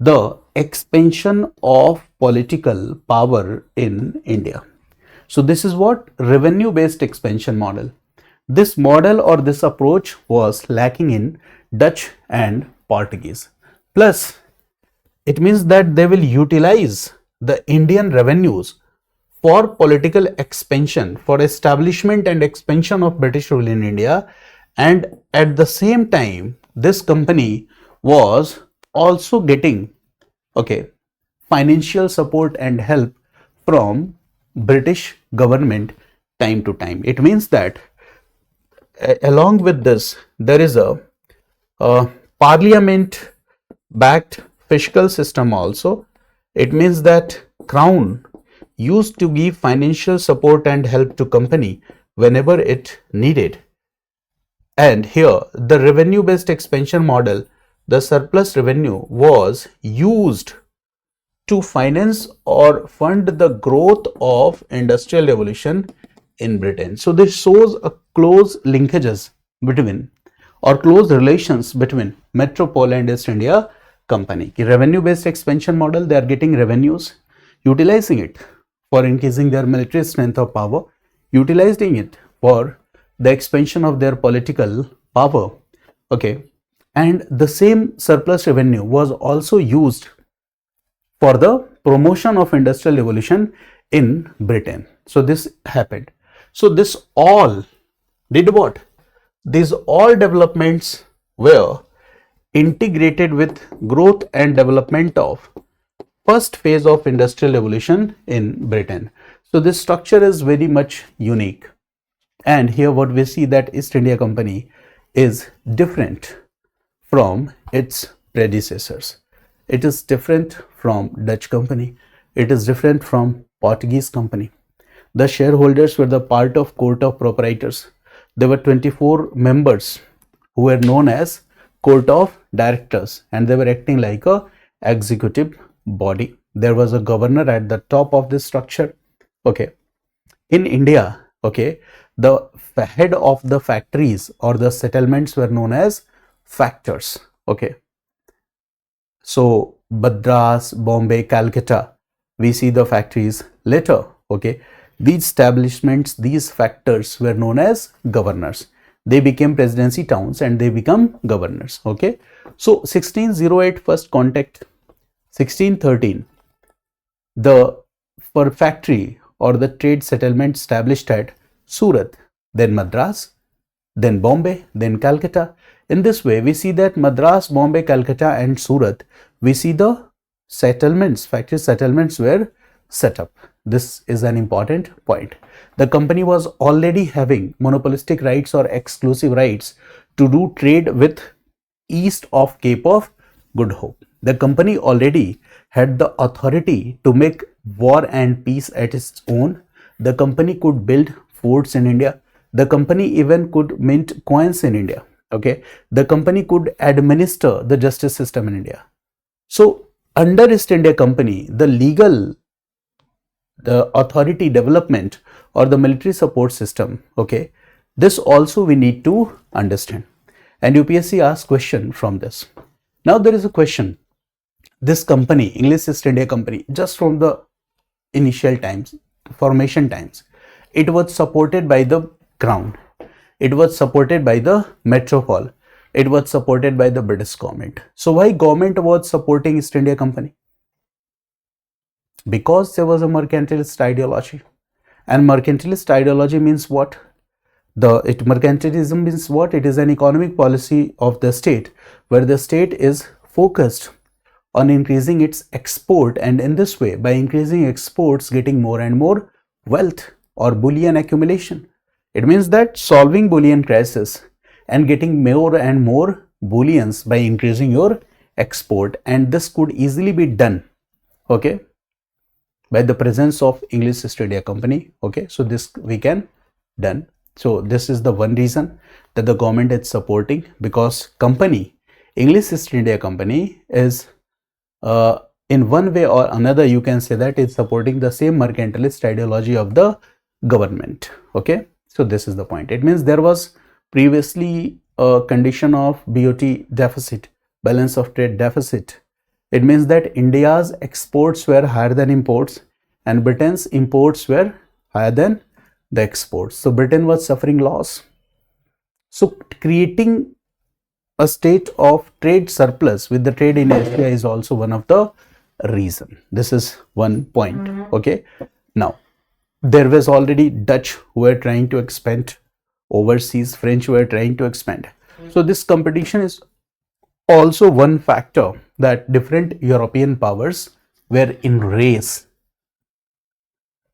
the expansion of political power in India. So this is what revenue based expansion model. This model or this approach was lacking in Dutch and Portuguese. Plus, it means that they will utilize the Indian revenues for political expansion, for establishment and expansion of British rule in India, and at the same time this company was also getting financial support and help from British government time to time. It means that along with this there is a parliament backed fiscal system also. It means that crown used to give financial support and help to company whenever it needed. And here the revenue based expansion model, the surplus revenue was used to finance or fund the growth of industrial revolution in Britain. So this shows a close linkages between or close relations between metropole and East India Company. Revenue based expansion model, they are getting revenues, utilizing it for increasing their military strength or power, utilizing it for the expansion of their political power. And the same surplus revenue was also used for the promotion of industrial revolution in Britain. So this happened. So this all did what? These all developments were integrated with growth and development of first phase of industrial revolution in Britain. So this structure is very much unique. And here what we see that East India Company is different from its predecessors. It is different from Dutch company. It is different from Portuguese company. The shareholders were the part of court of proprietors. There were 24 members who were known as court of directors, and they were acting like a executive body. There was a governor at the top of this structure. Okay. In India, okay, the head of the factories or the settlements were known as factors. Okay. So Madras, Bombay, Calcutta, we see the factories later. Okay. These establishments, these factors were known as governors. They became presidency towns and they become governors. Okay. So 1608 first contact, 1613 the for factory or the trade settlement established at Surat, then Madras, then Bombay, then Calcutta. In this way, we see that Madras, Bombay, Calcutta and Surat, we see the settlements, factory settlements were set up. This is an important point. The company was already having monopolistic rights or exclusive rights to do trade with east of Cape of Good Hope. The company already had the authority to make war and peace at its own. The company could build forts in India. The company even could mint coins in India. Okay. The company could administer the justice system in India. So under East India Company, the authority development or the military support system, okay, this also we need to understand. And UPSC asks question from this. Now there is a question. This company, English East India Company, just from the initial times, formation times, it was supported by the crown. It was supported by the metropole. It was supported by the British government. So why government was supporting East India Company? Because there was a mercantilist ideology. And mercantilist ideology means what? Mercantilism means what? It is an economic policy of the state where the state is focused on increasing its export, and in this way, by increasing exports, getting more and more wealth or bullion accumulation. It means that solving bullion crisis and getting more and more bullions by increasing your export, and this could easily be done, okay, by the presence of English East India Company. Okay, so this we can done. So this is the one reason that the government is supporting, because company, English East India Company is in one way or another, you can say that it's supporting the same mercantilist ideology of the government. Okay, so this is the point. It means there was previously a condition of BOT deficit, balance of trade deficit. It means that India's exports were higher than imports and Britain's imports were higher than the exports. So Britain was suffering loss. So creating a state of trade surplus with the trade in Asia is also one of the reason. This is one point. Okay. Now, there was already Dutch who were trying to expand overseas, French who were trying to expand. So this competition is also one factor that different European powers were in race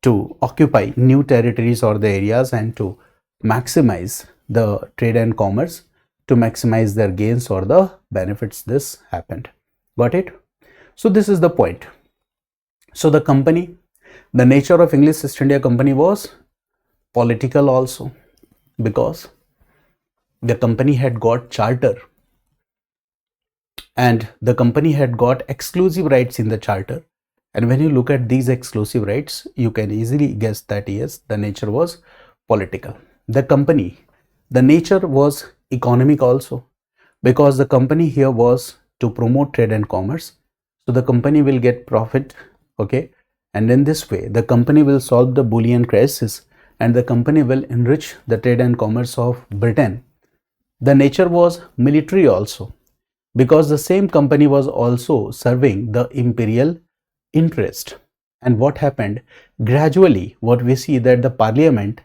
to occupy new territories or the areas and to maximize the trade and commerce, to maximize their gains or the benefits. This happened. Got it? So this is the point. So the company, the nature of English East India Company was political also, because the company had got charter and the company had got exclusive rights in the charter. And when you look at these exclusive rights, you can easily guess that yes, the nature was political. The company, the nature was economic also, because the company here was to promote trade and commerce. So the company will get profit, okay, and in this way the company will solve the bullion crisis and the company will enrich the trade and commerce of Britain. The nature was military also, because the same company was also serving the imperial interest. And what happened? Gradually, what we see that the parliament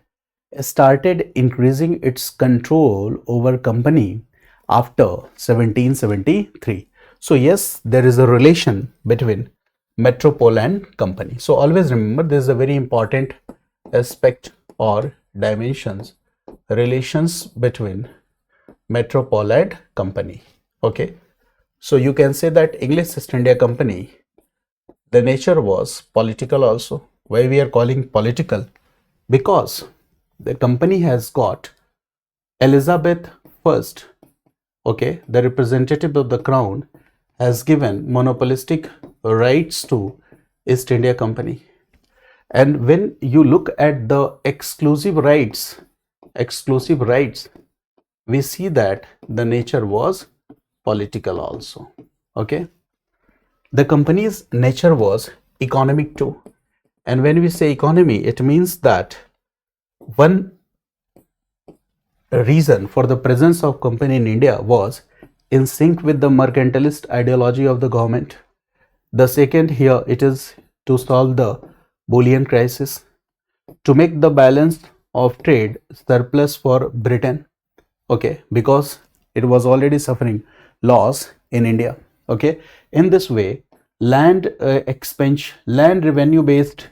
started increasing its control over company after 1773. So yes, there is a relation between metropole and company. So always remember, this is a very important aspect or dimensions, relations between metropole and company. Okay, so you can say that English East India Company, the nature was political also. Why we are calling political? because the company has got Elizabeth first, okay, the representative of the crown, has given monopolistic rights to East India Company. And when you look at the exclusive rights, we see that the nature was political also. Okay, the company's nature was economic too. And when we say economy, it means that one reason for the presence of company in India was in sync with the mercantilist ideology of the government. The second, here it is to solve the bullion crisis, to make the balance of trade surplus for Britain, okay, because it was already suffering loss in India. Okay, in this way, land revenue based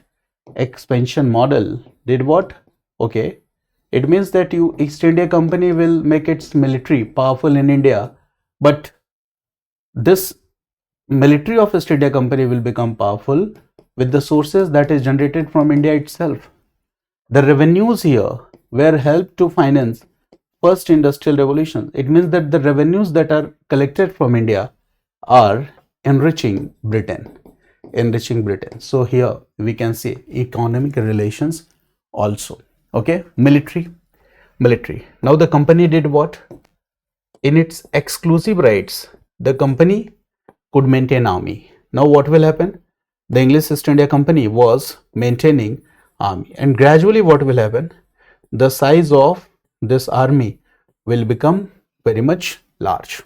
expansion model did what? Okay, it means that East India Company will make its military powerful in India, but this military of East India Company will become powerful with the sources that is generated from India itself. The revenues here were helped to finance first industrial revolution. It means that the revenues that are collected from India are enriching Britain. So here we can see economic relations also. Okay, military. Now the company did what? In its exclusive rights, the company could maintain army. Now what will happen? The English East India Company was maintaining army, and gradually what will happen? The size of this army will become very much large,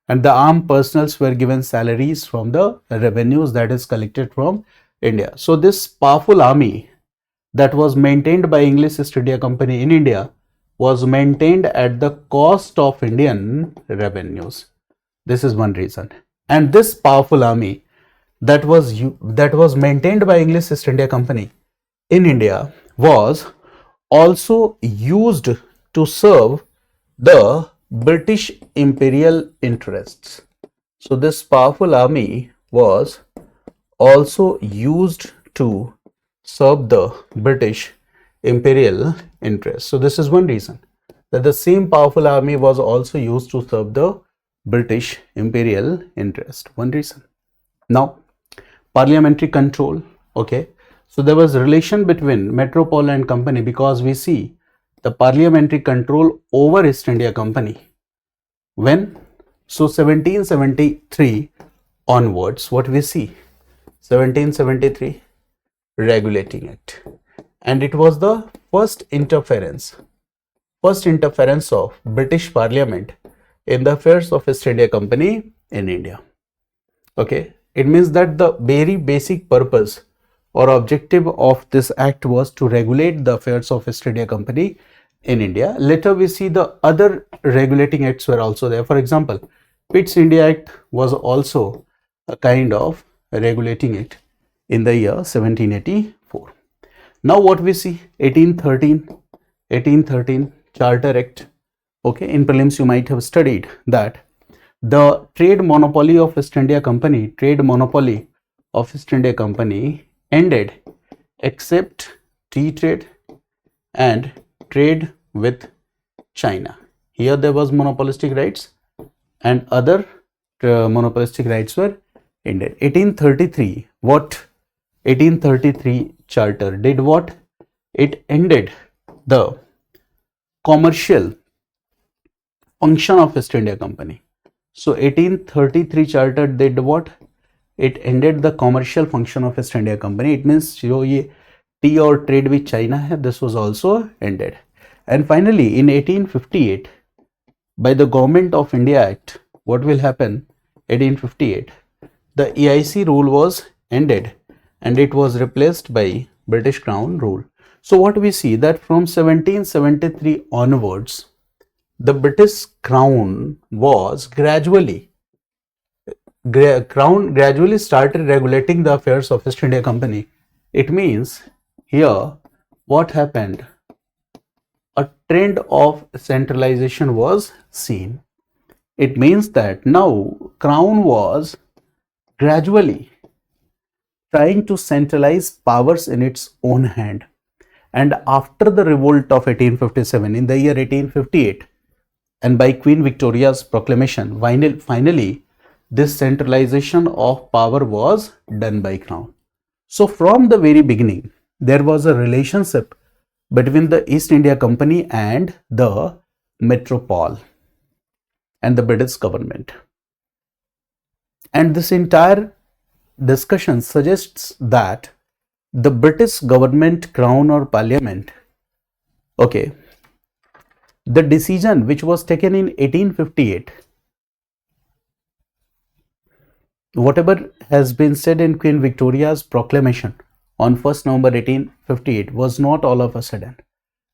and the armed personals were given salaries from the revenues that is collected from India. So this powerful army that was maintained by English East India Company in India was maintained at the cost of Indian revenues. This is one reason. And this powerful army that was maintained by English East India Company in India was also used to serve the British imperial interests. So this powerful army was also used to serve the British imperial interests. So this is one reason, that the same powerful army was also used to serve the British imperial interest. One reason. Now, parliamentary control. Okay, so there was a relation between metropole and company, because we see the parliamentary control over East India Company when, so 1773 onwards, what we see, 1773 Regulating Act, and it was the first interference of British Parliament in the affairs of East India Company in India. Okay, it means that the very basic purpose or objective of this act was to regulate the affairs of East India Company in India. Later we see the other regulating acts were also there. For example, Pitt's India Act was also a kind of regulating act in the year 1784. Now what we see, 1813 Charter Act. Okay, in prelims you might have studied that the trade monopoly of East India Company ended except tea trade and trade with China. Here there was monopolistic rights and other monopolistic rights were ended. 1833, what 1833 Charter did what? It ended the commercial function of East India Company. So 1833 Charter did what? It ended the commercial function of East India Company. It means जो ये tea or trade with China है, this was also ended. And finally in 1858 by the Government of India Act, what will happen? 1858 the EIC rule was ended and it was replaced by British Crown rule. So what we see that from 1773 onwards, the British Crown was gradually started regulating the affairs of East India Company. It means here what happened? A trend of centralization was seen. It means that now Crown was gradually trying to centralize powers in its own hand. And after the revolt of 1857, in the year 1858, and by Queen Victoria's proclamation, finally this centralization of power was done by Crown. So from the very beginning, there was a relationship between the East India Company and the metropole and the British government. And this entire discussion suggests that the British government, Crown or Parliament, okay, the decision which was taken in 1858, whatever has been said in Queen Victoria's proclamation on 1st November 1858 was not all of a sudden.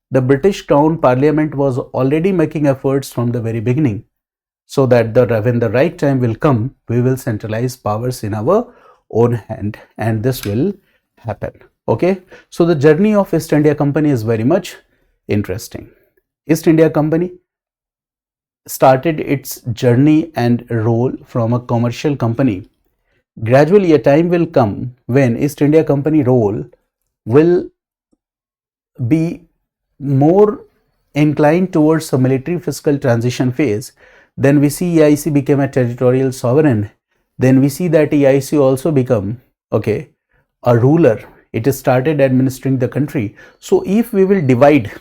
The British Crown Parliament was already making efforts from the very beginning, so that when the right time will come, we will centralize powers in our own hand, and this will happen. Okay, so the journey of East India Company is very much interesting. East India Company started its journey and role from a commercial company. Gradually, a time will come when East India Company role will be more inclined towards a military fiscal transition phase. Then we see EIC became a territorial sovereign. Then we see that EIC also become, okay, a ruler. It started administering the country. So if we will divide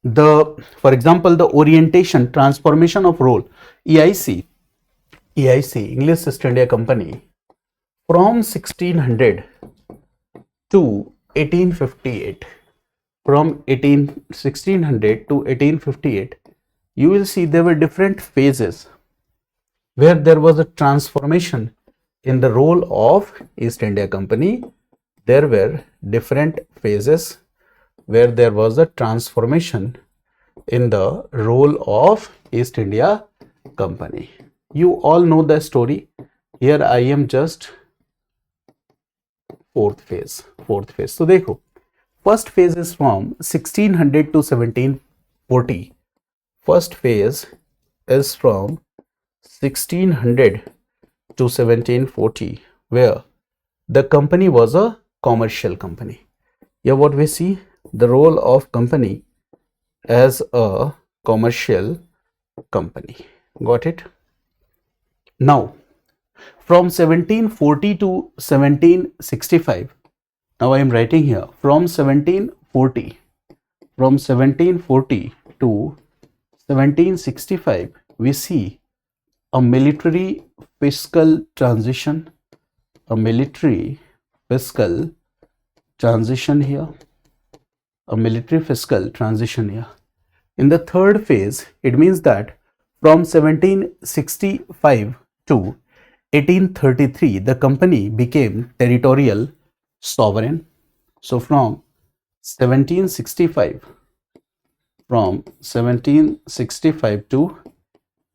for example, the orientation, transformation of role, EIC, English East India Company, from 1600 to 1858, from 1600 to 1858, you will see there were different phases where there was a transformation in the role of East India Company. There were different phases where there was a transformation in the role of East India Company. You all know the story. Here I am just fourth phase. So देखो, first phase is from 1600 to 1740. First phase is from 1600 to 1740, where the company was a commercial company. Here what we see, the role of company as a commercial company. Got it? Now, from 1740 to 1765, now I am writing here, from 1740 to 1765, we see a military fiscal transition, here, a military fiscal transition here. In the third phase, it means that from 1765 to 1833, the company became territorial sovereign. So from 1765 to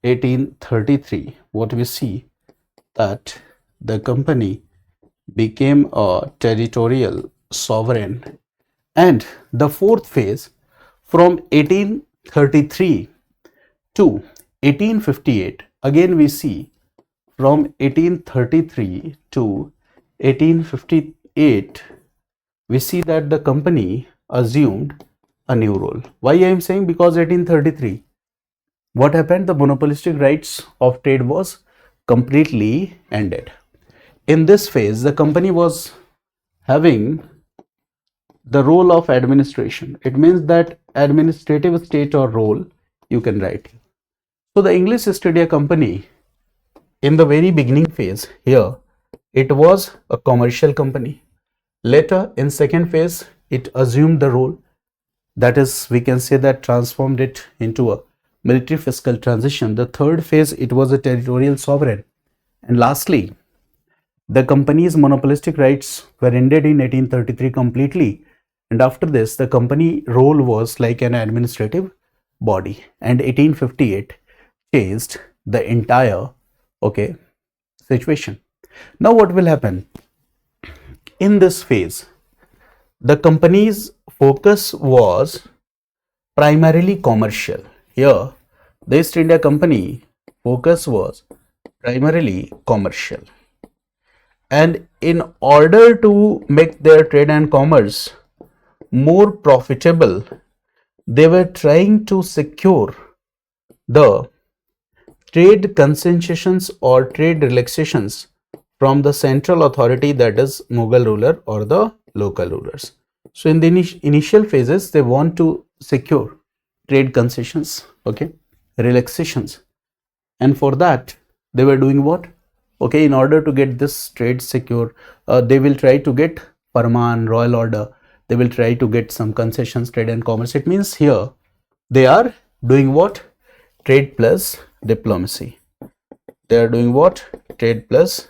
1833, what we see that the company became a territorial sovereign. And the fourth phase, from 1833 to 1858, again we see from 1833 to 1858, we see that the company assumed a new role. Why I am saying? Because 1833, what happened? The monopolistic rights of trade was completely ended. In this phase, the company was having the role of administration. It means that administrative state or role you can write. So the English East India Company, in the very beginning phase here, it was a commercial company. Later, in second phase, it assumed the role, that is, we can say that transformed it into a military fiscal transition. The third phase, it was a territorial sovereign. And lastly, the company's monopolistic rights were ended in 1833 completely. And after this, the company role was like an administrative body. And 1858 changed the entire, okay, situation. Now what will happen? In this phase, the company's focus was primarily commercial. Here, the East India Company focus was primarily commercial. And in order to make their trade and commerce more profitable, they were trying to secure the trade concessions or trade relaxations from the central authority, that is Mughal ruler or the local rulers. So in the initial phases, they want to secure trade concessions, okay, relaxations, and for that they were doing what? Okay, in order to get this trade secure, they will try to get farman, royal order. They will try to get some concessions, trade and commerce. It means here they are doing what? Trade plus diplomacy. They are doing what? Trade plus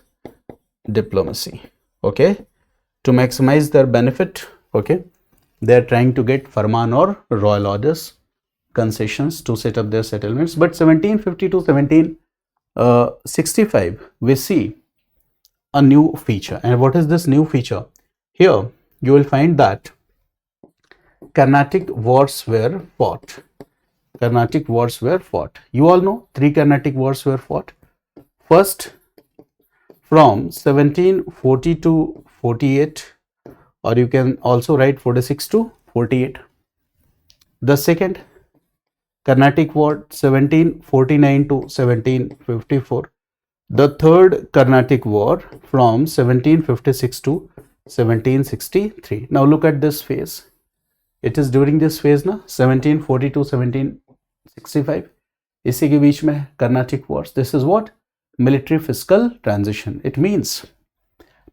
diplomacy. Okay, to maximize their benefit. Okay, they are trying to get farman or royal orders, concessions to set up their settlements. But 1750 to 1765, we see a new feature. And what is this new feature? Here you will find that Carnatic wars were fought. Carnatic wars were fought. You all know 3 Carnatic wars were fought. First, from 1740 to 48, or you can also write 46 to 48. The second Carnatic War, 1749 to 1754. The third Carnatic War from 1756 to 1763. Now look at this phase. It is during this phase na, 1740 to 1765. इसी के बीच में Carnatic Wars. This is what? Military fiscal transition. It means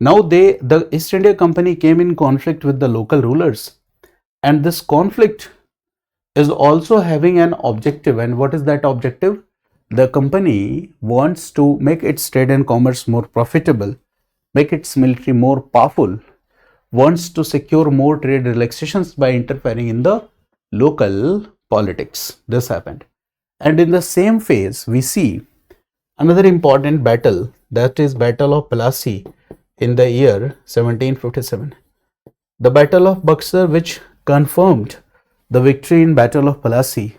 now the East India Company came in conflict with the local rulers, and this conflict is also having an objective. And what is that objective? The company wants to make its trade and commerce more profitable, make its military more powerful, wants to secure more trade relaxations by interfering in the local politics. This happened. And in the same phase, we see another important battle, that is Battle of Plassey in the year 1757. The Battle of Buxar, which confirmed the victory in Battle of Plassey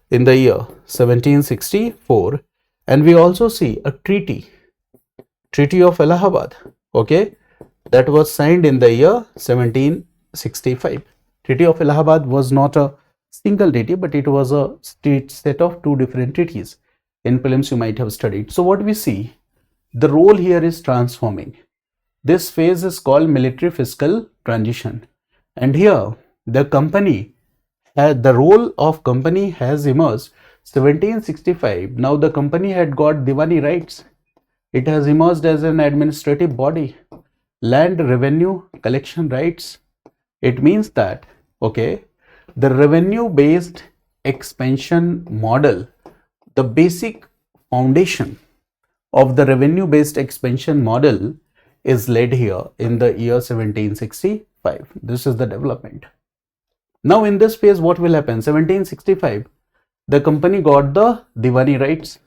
in the year 1764. And we also see a treaty of Allahabad, okay, that was signed in the year 1765. Treaty of Allahabad was not a single treaty, but it was a set of 2 different treaties. In prelims you might have studied. So what we see, the role here is transforming. This phase is called military fiscal transition, and here the company, the role of company has emerged 1765. Now the company had got Diwani rights. It has emerged as an administrative body, land revenue collection rights. It means that, okay, the revenue based expansion model, the basic foundation of the revenue based expansion model is laid here in the year 1765. This is the development. Now in this phase, what will happen? 1765, the company got the Diwani rights,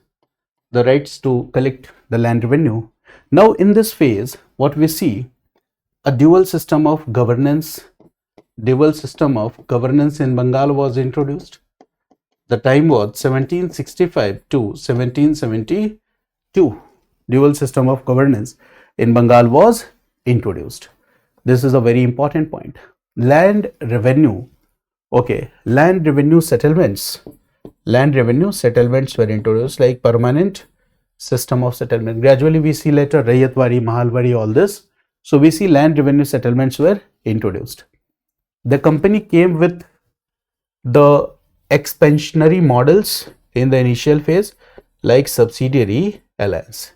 the rights to collect the land revenue. Now in this phase, what we see, a dual system of governance in Bengal was introduced. The time was 1765 to 1772. Dual system of governance in Bengal was introduced. This is a very important point. Land revenue, okay, land revenue settlements were introduced, like permanent system of settlement. Gradually we see later Rayatwari, Mahalwari, all this. So we see land revenue settlements were introduced. The company came with the expansionary models in the initial phase, like subsidiary alliance.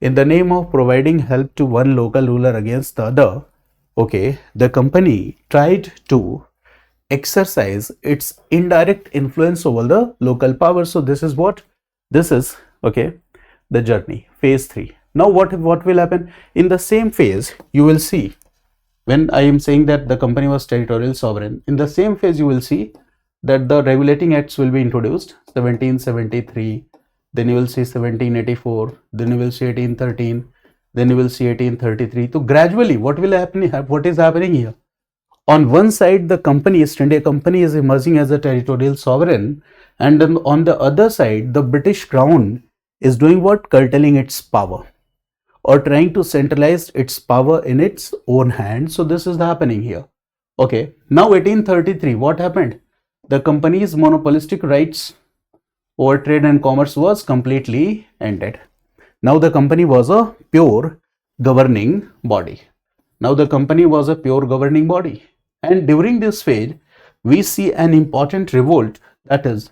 In the name of providing help to one local ruler against the other, okay, the company tried to exercise its indirect influence over the local power. So this is what? This is, okay, the journey, phase 3. Now what will happen? In the same phase, you will see, when I am saying that the company was territorial sovereign, in the same phase you will see that the regulating acts will be introduced, 1773, then you will see 1784, then you will see 1813, then you will see 1833. So gradually what will happen? What is happening here? On one side, the company, East India Company, is emerging as a territorial sovereign, and then on the other side, the British Crown is doing what? Curtailing its power. or trying to centralize its power in its own hands. So this is happening here. Okay, now 1833, what happened? The company's monopolistic rights over trade and commerce was completely ended. Now the company was a pure governing body. Now the company was a pure governing body. And during this phase, we see an important revolt, that is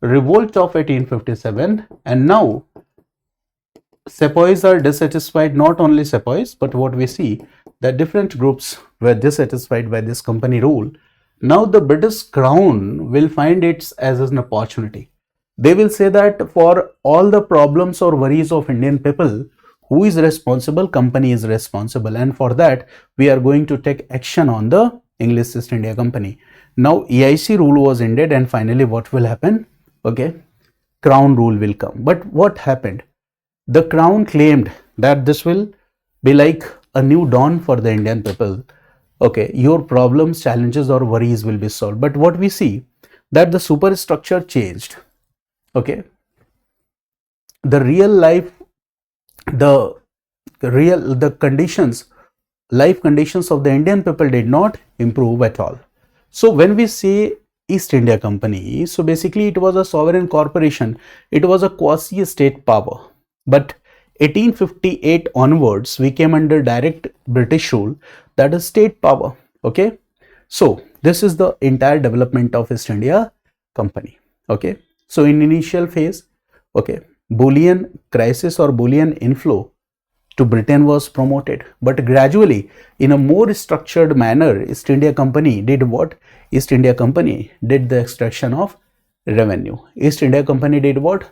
revolt of 1857. And now sepoys are dissatisfied, not only sepoys, but what we see that different groups were dissatisfied by this company rule. Now the British crown will find it as an opportunity. They will say that for all the problems or worries of Indian people, who is responsible? Company is responsible, and for that we are going to take action on the English East India Company. Now EIC rule was ended, and finally what will happen? Okay, crown rule will come. But what happened? The crown claimed that this will be like a new dawn for the Indian people. Okay, your problems, challenges or worries will be solved. But what we see that the superstructure changed. Okay, the real life, the conditions, life conditions of the Indian people did not improve at all. So when we say East India Company, so basically it was a sovereign corporation. It was a quasi-state power. But 1858 onwards, we came under direct British rule, that is state power. Okay, so this is the entire development of East India Company. Okay, so in initial phase, okay, bullion crisis or bullion inflow to Britain was promoted, but gradually in a more structured manner, East India Company did what? East India Company did the extraction of revenue. East India Company did what?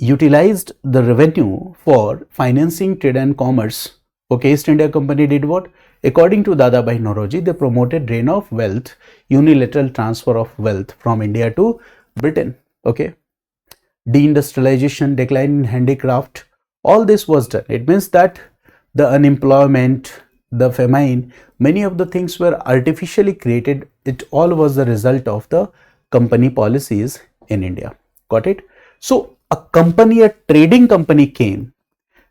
Utilized the revenue for financing trade and commerce. Okay, East India Company did what? According to Dadabhai Naoroji, they promoted drain of wealth, unilateral transfer of wealth from India to Britain. Okay, deindustrialization, decline in handicraft, all this was done. It means that the unemployment, the famine, many of the things were artificially created. It all was the result of the company policies in India. Got it? So a company, a trading company came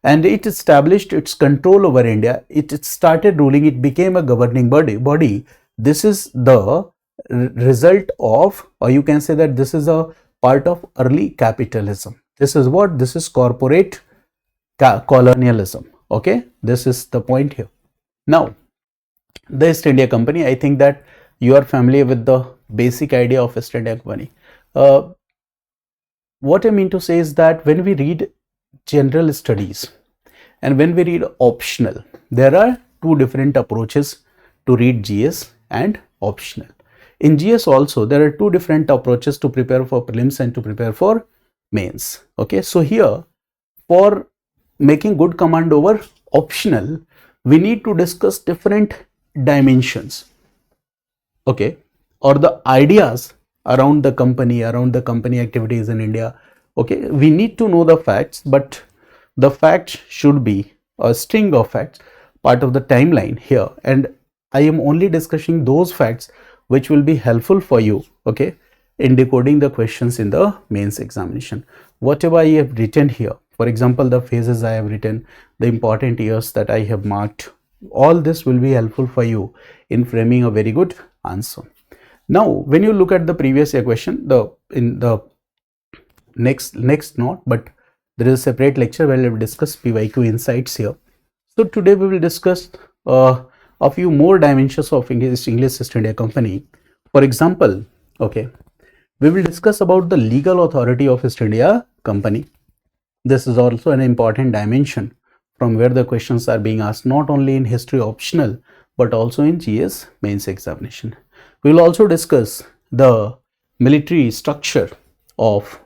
and it established its control over India. It started ruling. It became a governing body. This is the result of, or you can say that this is a part of early capitalism. This is what? This is corporate colonialism. Okay, this is the point here. Now the East India Company, I think that you are familiar with the basic idea of East India Company. What I mean to say is that when we read general studies and when we read optional, there are two different approaches to read GS and optional. In GS also, there are two different approaches to prepare for prelims and to prepare for mains. Okay, so here for making good command over optional, we need to discuss different dimensions. Okay, or the ideas around the company activities in India. Okay, we need to know the facts, but the facts should be a string of facts, part of the timeline here, and I am only discussing those facts which will be helpful for you, okay, in decoding the questions in the mains examination. Whatever I have written here, for example, the phases I have written, the important years that I have marked, all this will be helpful for you in framing a very good answer. Now, when you look at the previous year question, in the next note, but there is a separate lecture where we will discuss PYQ insights here. So today we will discuss a few more dimensions of English East India Company. For example, okay, we will discuss about the legal authority of East India Company. This is also an important dimension from where the questions are being asked, not only in history optional but also in GS mains examination. We will also discuss the military structure of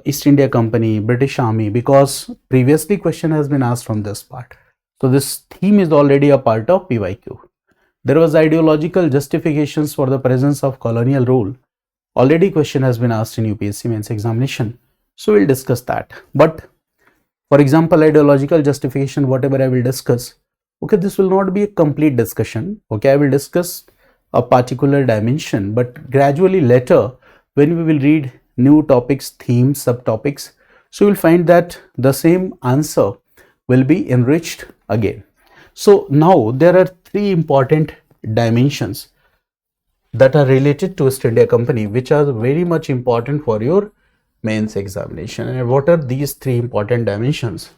East India Company, British Army, because previously question has been asked from this part. So this theme is already a part of PYQ. There was ideological justifications for the presence of colonial rule. Already question has been asked in UPSC mains examination. So we'll discuss that. But for example, ideological justification, whatever I will discuss, okay, this will not be a complete discussion. Okay, I will discuss a particular dimension, but gradually later when we will read new topics, themes, subtopics, so you will find that the same answer will be enriched again. So now there are three important dimensions that are related to East India Company, which are very much important for your mains examination. And what are these three important dimensions?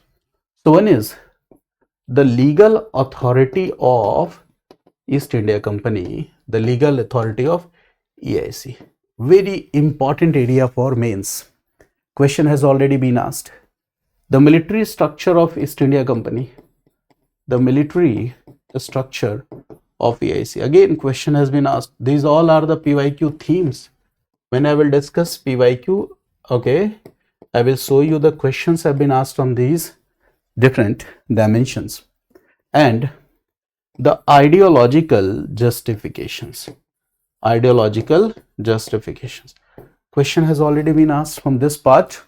So one is the legal authority of East India Company, the legal authority of EIC. Very important area for mains. Question has already been asked. The military structure of East India Company. The military structure of EIC. Again, question has been asked. These all are the PYQ themes. When I will discuss PYQ, okay, I will show you the questions have been asked from these different dimensions. And the ideological justifications. Ideological justifications. Question has already been asked from this part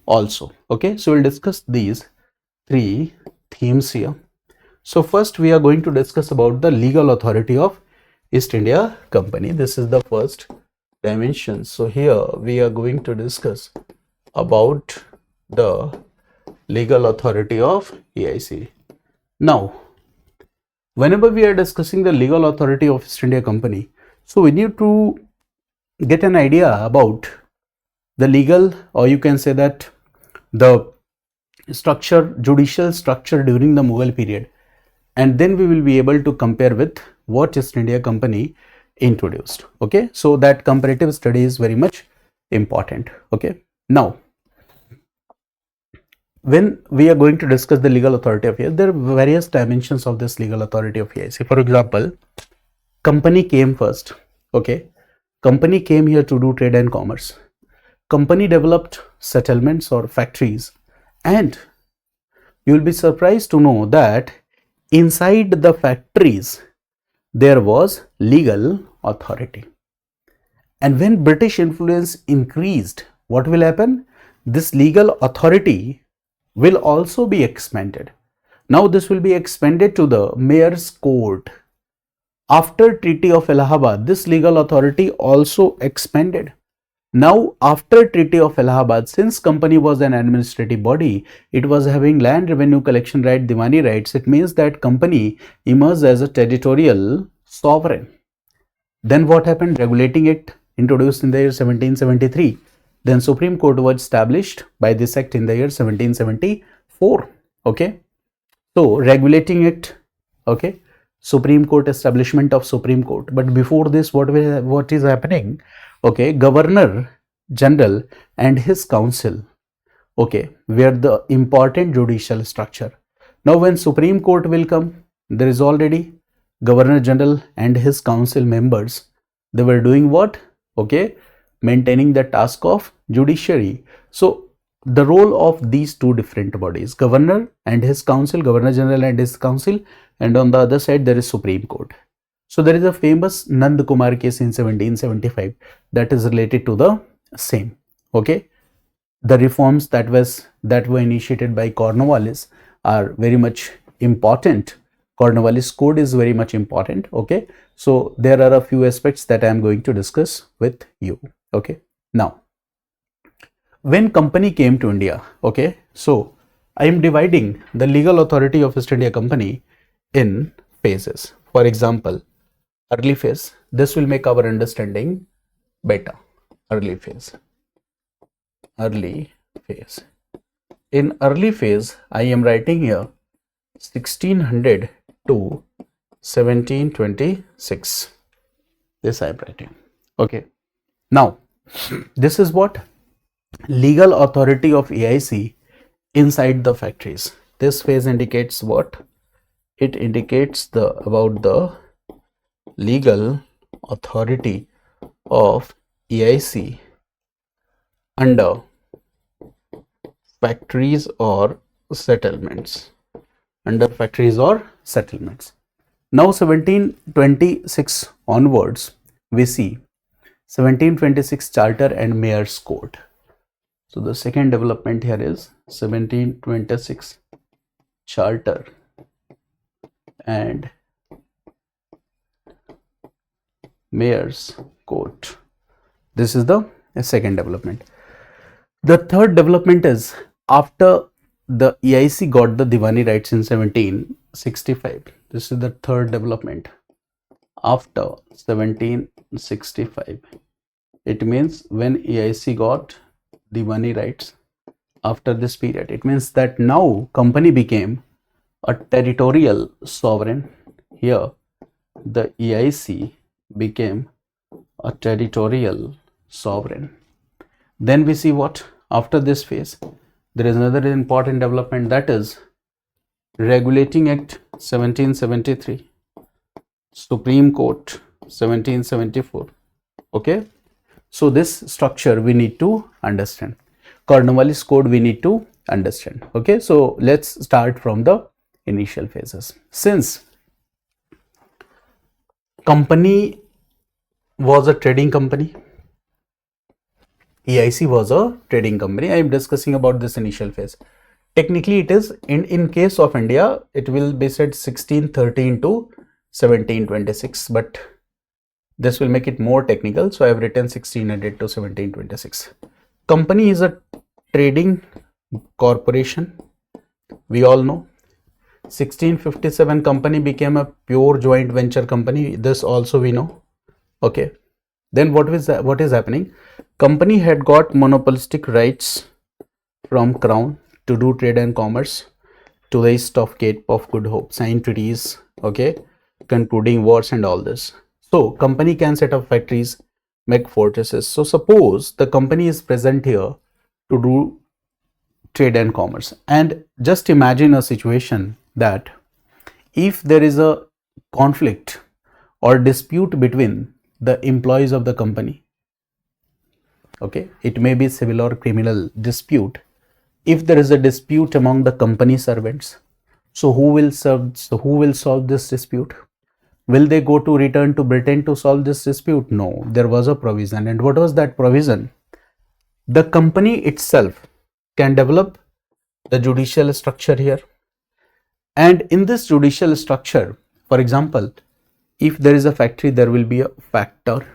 also. Okay, so we'll discuss these three themes here. So first we are going to discuss about the legal authority of East India Company. This is the first dimension. So here we are going to discuss about the legal authority of EIC. Now, whenever we are discussing the legal authority of East India Company, so we need to get an idea about the legal, or you can say that the structure, judicial structure during the Mughal period, and then we will be able to compare with what East India Company introduced. Okay, so that comparative study is very much important. Okay, now when we are going to discuss the legal authority of EIC, there are various dimensions of this legal authority of EIC. For example, company came first. Okay, company came here to do trade and commerce. Company developed settlements or factories, and you will be surprised to know that inside the factories there was legal authority. And when British influence increased, what will happen? This legal authority will also be expanded. Now this will be expanded to the mayor's court. After Treaty of Allahabad, this legal authority also expanded. Now after Treaty of Allahabad, since company was an administrative body, it was having land revenue collection right, Diwani rights, it means that company emerged as a territorial sovereign. Then what happened? Regulating it, introduced in the year 1773. Then Supreme Court was established by this act in the year 1774. Okay, so regulating it, okay, Supreme Court, establishment of Supreme Court. But before this, what is happening? Okay, Governor General and his council, okay, were the important judicial structure. Now when Supreme Court will come, there is already Governor General and his council members. They were doing what? Okay, maintaining the task of judiciary. So the role of these two different bodies, Governor and his council, Governor General and his council, and on the other side there is Supreme Court. So there is a famous Nand Kumar case in 1775 that is related to the same. Okay, the reforms that were initiated by Cornwallis are very much important. Cornwallis Code is very much important. Okay, so there are a few aspects that I am going to discuss with you. Okay, now when company came to India, okay, so I am dividing the legal authority of East India Company in phases. For example, early phase, this will make our understanding better. Early phase. In early phase, I am writing here 1600 to 1726. This I am writing. Okay. Now, this is what? Legal authority of EIC inside the factories. This phase indicates what? It indicates about the legal authority of EIC under factories or settlements. Under factories or settlements. Now 1726 onwards, we see 1726 Charter and Mayor's Court. So the second development here is 1726 Charter and Mayor's Court. This is the second development. The third development is after the EIC got the Diwani rights in 1765. This is the third development after 1765. It means when EIC got Diwani rights after this period, it means that now company became a territorial sovereign. Here the EIC became a territorial sovereign. Then we see what after this phase, there is another important development, that is Regulating Act 1773, Supreme Court 1774. Okay, so this structure we need to understand. Cornwallis Code we need to understand. Okay, so let's start from the initial phases. Since company was a trading company, EIC was a trading company, I am discussing about this initial phase. Technically it is, in case of India, it will be said 1613 to 1726, but this will make it more technical, so I have written 1600 to 1726. Company is a trading corporation, we all know. 1657 company became a pure joint venture company, this also we know. Okay, then what is happening? Company had got monopolistic rights from Crown to do trade and commerce to the east of Cape of Good Hope, sign treaties, okay, concluding wars and all this. So company can set up factories, make fortresses. So suppose the company is present here to do trade and commerce, and just imagine a situation that if there is a conflict or dispute between the employees of the company, okay, it may be civil or criminal dispute. If there is a dispute among the company servants, so who will solve this dispute? Will they go to return to Britain to solve this dispute? No, there was a provision. And what was that provision? The company itself can develop the judicial structure here. And in this judicial structure, for example, if there is a factory, there will be a factor.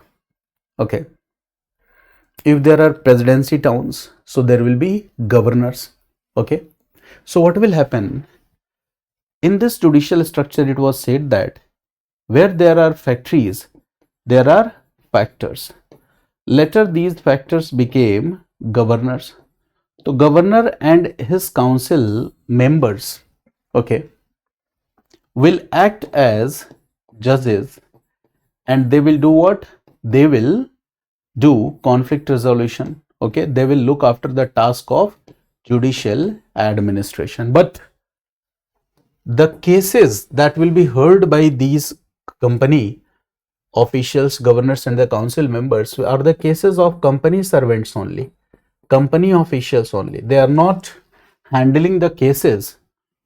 Okay. If there are presidency towns, so there will be governors. Okay. So what will happen? In this judicial structure, it was said that where there are factories, there are factors. Later, these factors became governors. So governor and his council members, okay, will act as judges, and they will do what? They will do conflict resolution. Okay, they will look after the task of judicial administration. But the cases that will be heard by these company officials, governors and the council members are the cases of company servants only, company officials only. They are not handling the cases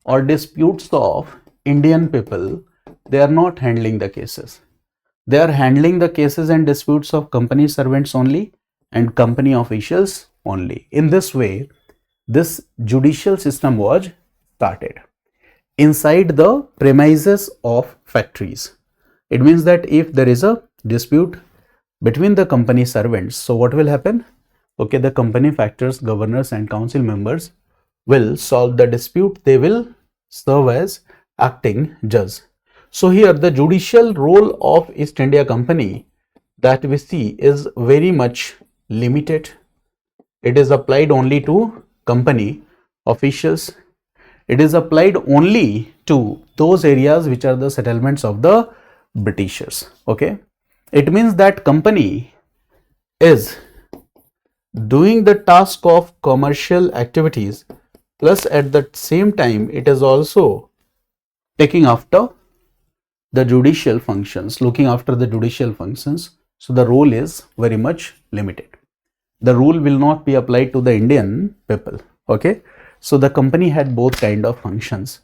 or disputes of Indian people. They are not handling the cases. They are handling the cases and disputes of company servants only and company officials only. In this way, this judicial system was started inside the premises of factories. It means that if there is a dispute between the company servants, so what will happen? Okay, the company factors, governors and council members will solve the dispute. They will serve as acting judge. So here the judicial role of East India Company that we see is very much limited. It is applied only to company officials. It is applied only to those areas which are the settlements of the Britishers. Okay, it means that company is doing the task of commercial activities, plus at the same time it is also taking after the judicial functions, looking after the judicial functions. So the role is very much limited. The rule will not be applied to the Indian people. Okay, so the company had both kind of functions,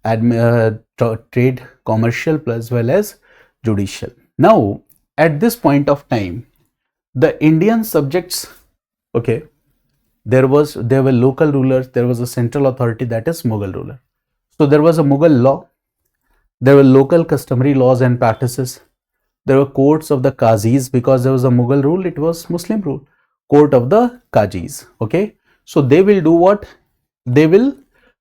trade, commercial, as well as judicial. Now at this point of time, the Indian subjects, okay, there were local rulers, there was a central authority, that is Mughal ruler. So there was a Mughal law, there were local customary laws and practices, there were courts of the Qazis, because there was a Mughal rule, it was Muslim rule, court of the Qazis. Okay, so they will do what? They will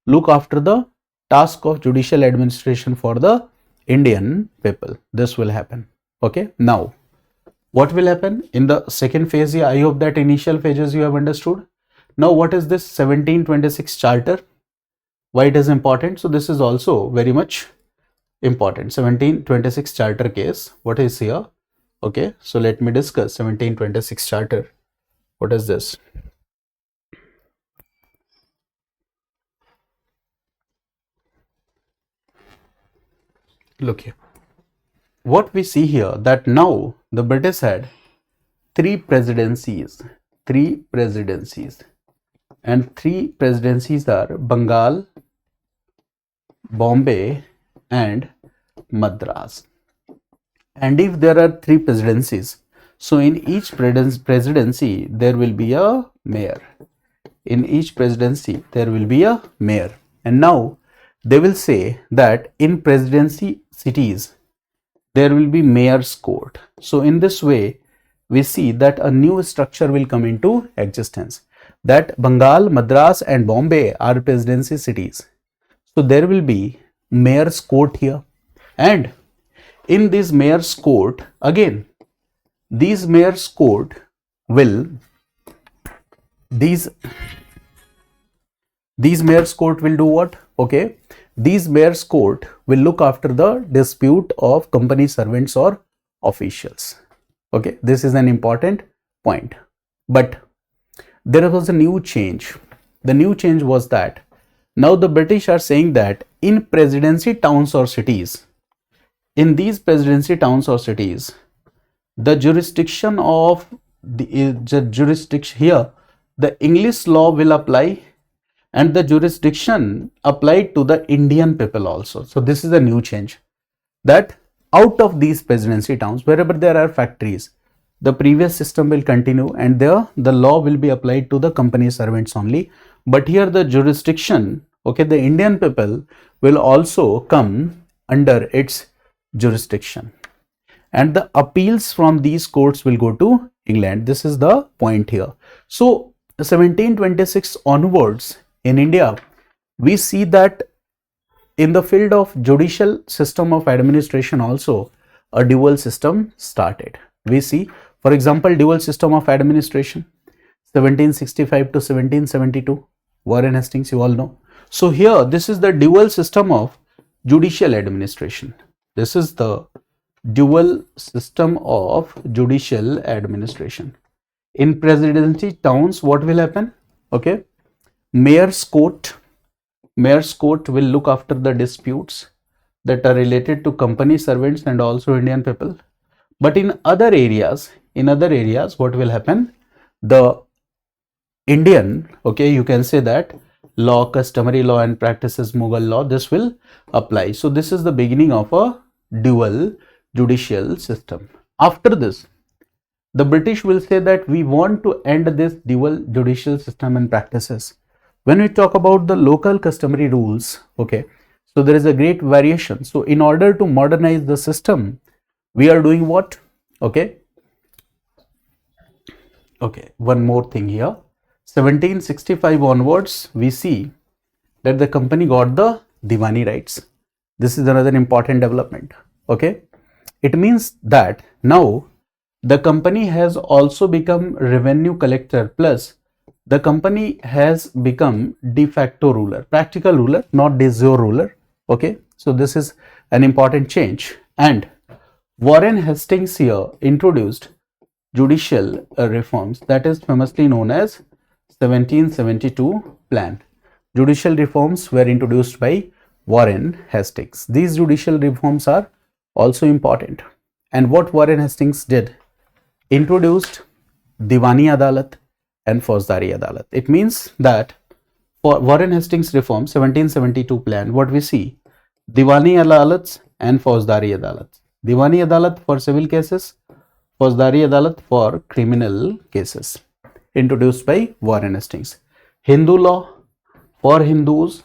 look after the task of judicial administration for the Indian people. This will happen. Okay. Now, what will happen in the second phase? I hope that initial phases you have understood. Now, what is this 1726 charter? Why it is important? So, this is also very much important. 1726 charter case. What is here? Okay. So, let me discuss 1726 charter. What is this? Look here. What we see here, that now the British had three presidencies, and three presidencies are Bengal, Bombay and Madras. And if there are three presidencies, so in each presidency there will be a mayor. In each presidency there will be a mayor. And now they will say that in presidency cities there will be mayor's court. So in this way we see that a new structure will come into existence, that Bengal, Madras and Bombay are presidency cities. So there will be mayor's court here, and in this mayor's court, again these mayor's court will these mayor's court will do what? Okay, these mayor's court will look after the dispute of company servants or officials. Okay, this is an important point. But there was a new change. The new change was that now the British are saying that in presidency towns or cities, in these presidency towns or cities, the jurisdiction of the jurisdiction here, the English law will apply, and the jurisdiction applied to the Indian people also. So this is a new change, that out of these presidency towns, wherever there are factories, the previous system will continue and there the law will be applied to the company servants only. But here the jurisdiction, okay, the Indian people will also come under its jurisdiction, and the appeals from these courts will go to England. This is the point here. So 1726 onwards in India, we see that in the field of judicial system of administration also a dual system started. We see, for example, dual system of administration 1765 to 1772, Warren Hastings, you all know. So here this is the dual system of judicial administration. This is the dual system of judicial administration. In presidency towns, what will happen? Okay, mayor's court will look after the disputes that are related to company servants and also Indian people. But in other areas, what will happen? The Indian, okay, you can say that law, customary law and practices, Mughal law, this will apply. So this is the beginning of a dual judicial system. After this, the British will say that we want to end this dual judicial system and practices. When we talk about the local customary rules, okay, so there is a great variation. So in order to modernize the system, we are doing what? Okay, one more thing here. 1765 onwards, we see that the company got the Diwani rights. This is another important development. Okay, it means that now the company has also become revenue collector, plus the company has become de facto ruler, practical ruler, not de jure ruler. Okay, so this is an important change. And Warren Hastings here introduced judicial reforms, that is famously known as 1772 plan. Judicial reforms were introduced by Warren Hastings. These judicial reforms are also important. And what Warren Hastings did, introduced Diwani Adalat and Fauzdari Adalat. It means that for Warren Hastings reform 1772 plan, what we see, Diwani Adalats and Fauzdari Adalats. Diwani Adalat for civil cases, Fauzdari Adalat for criminal cases, introduced by Warren Hastings. Hindu law for Hindus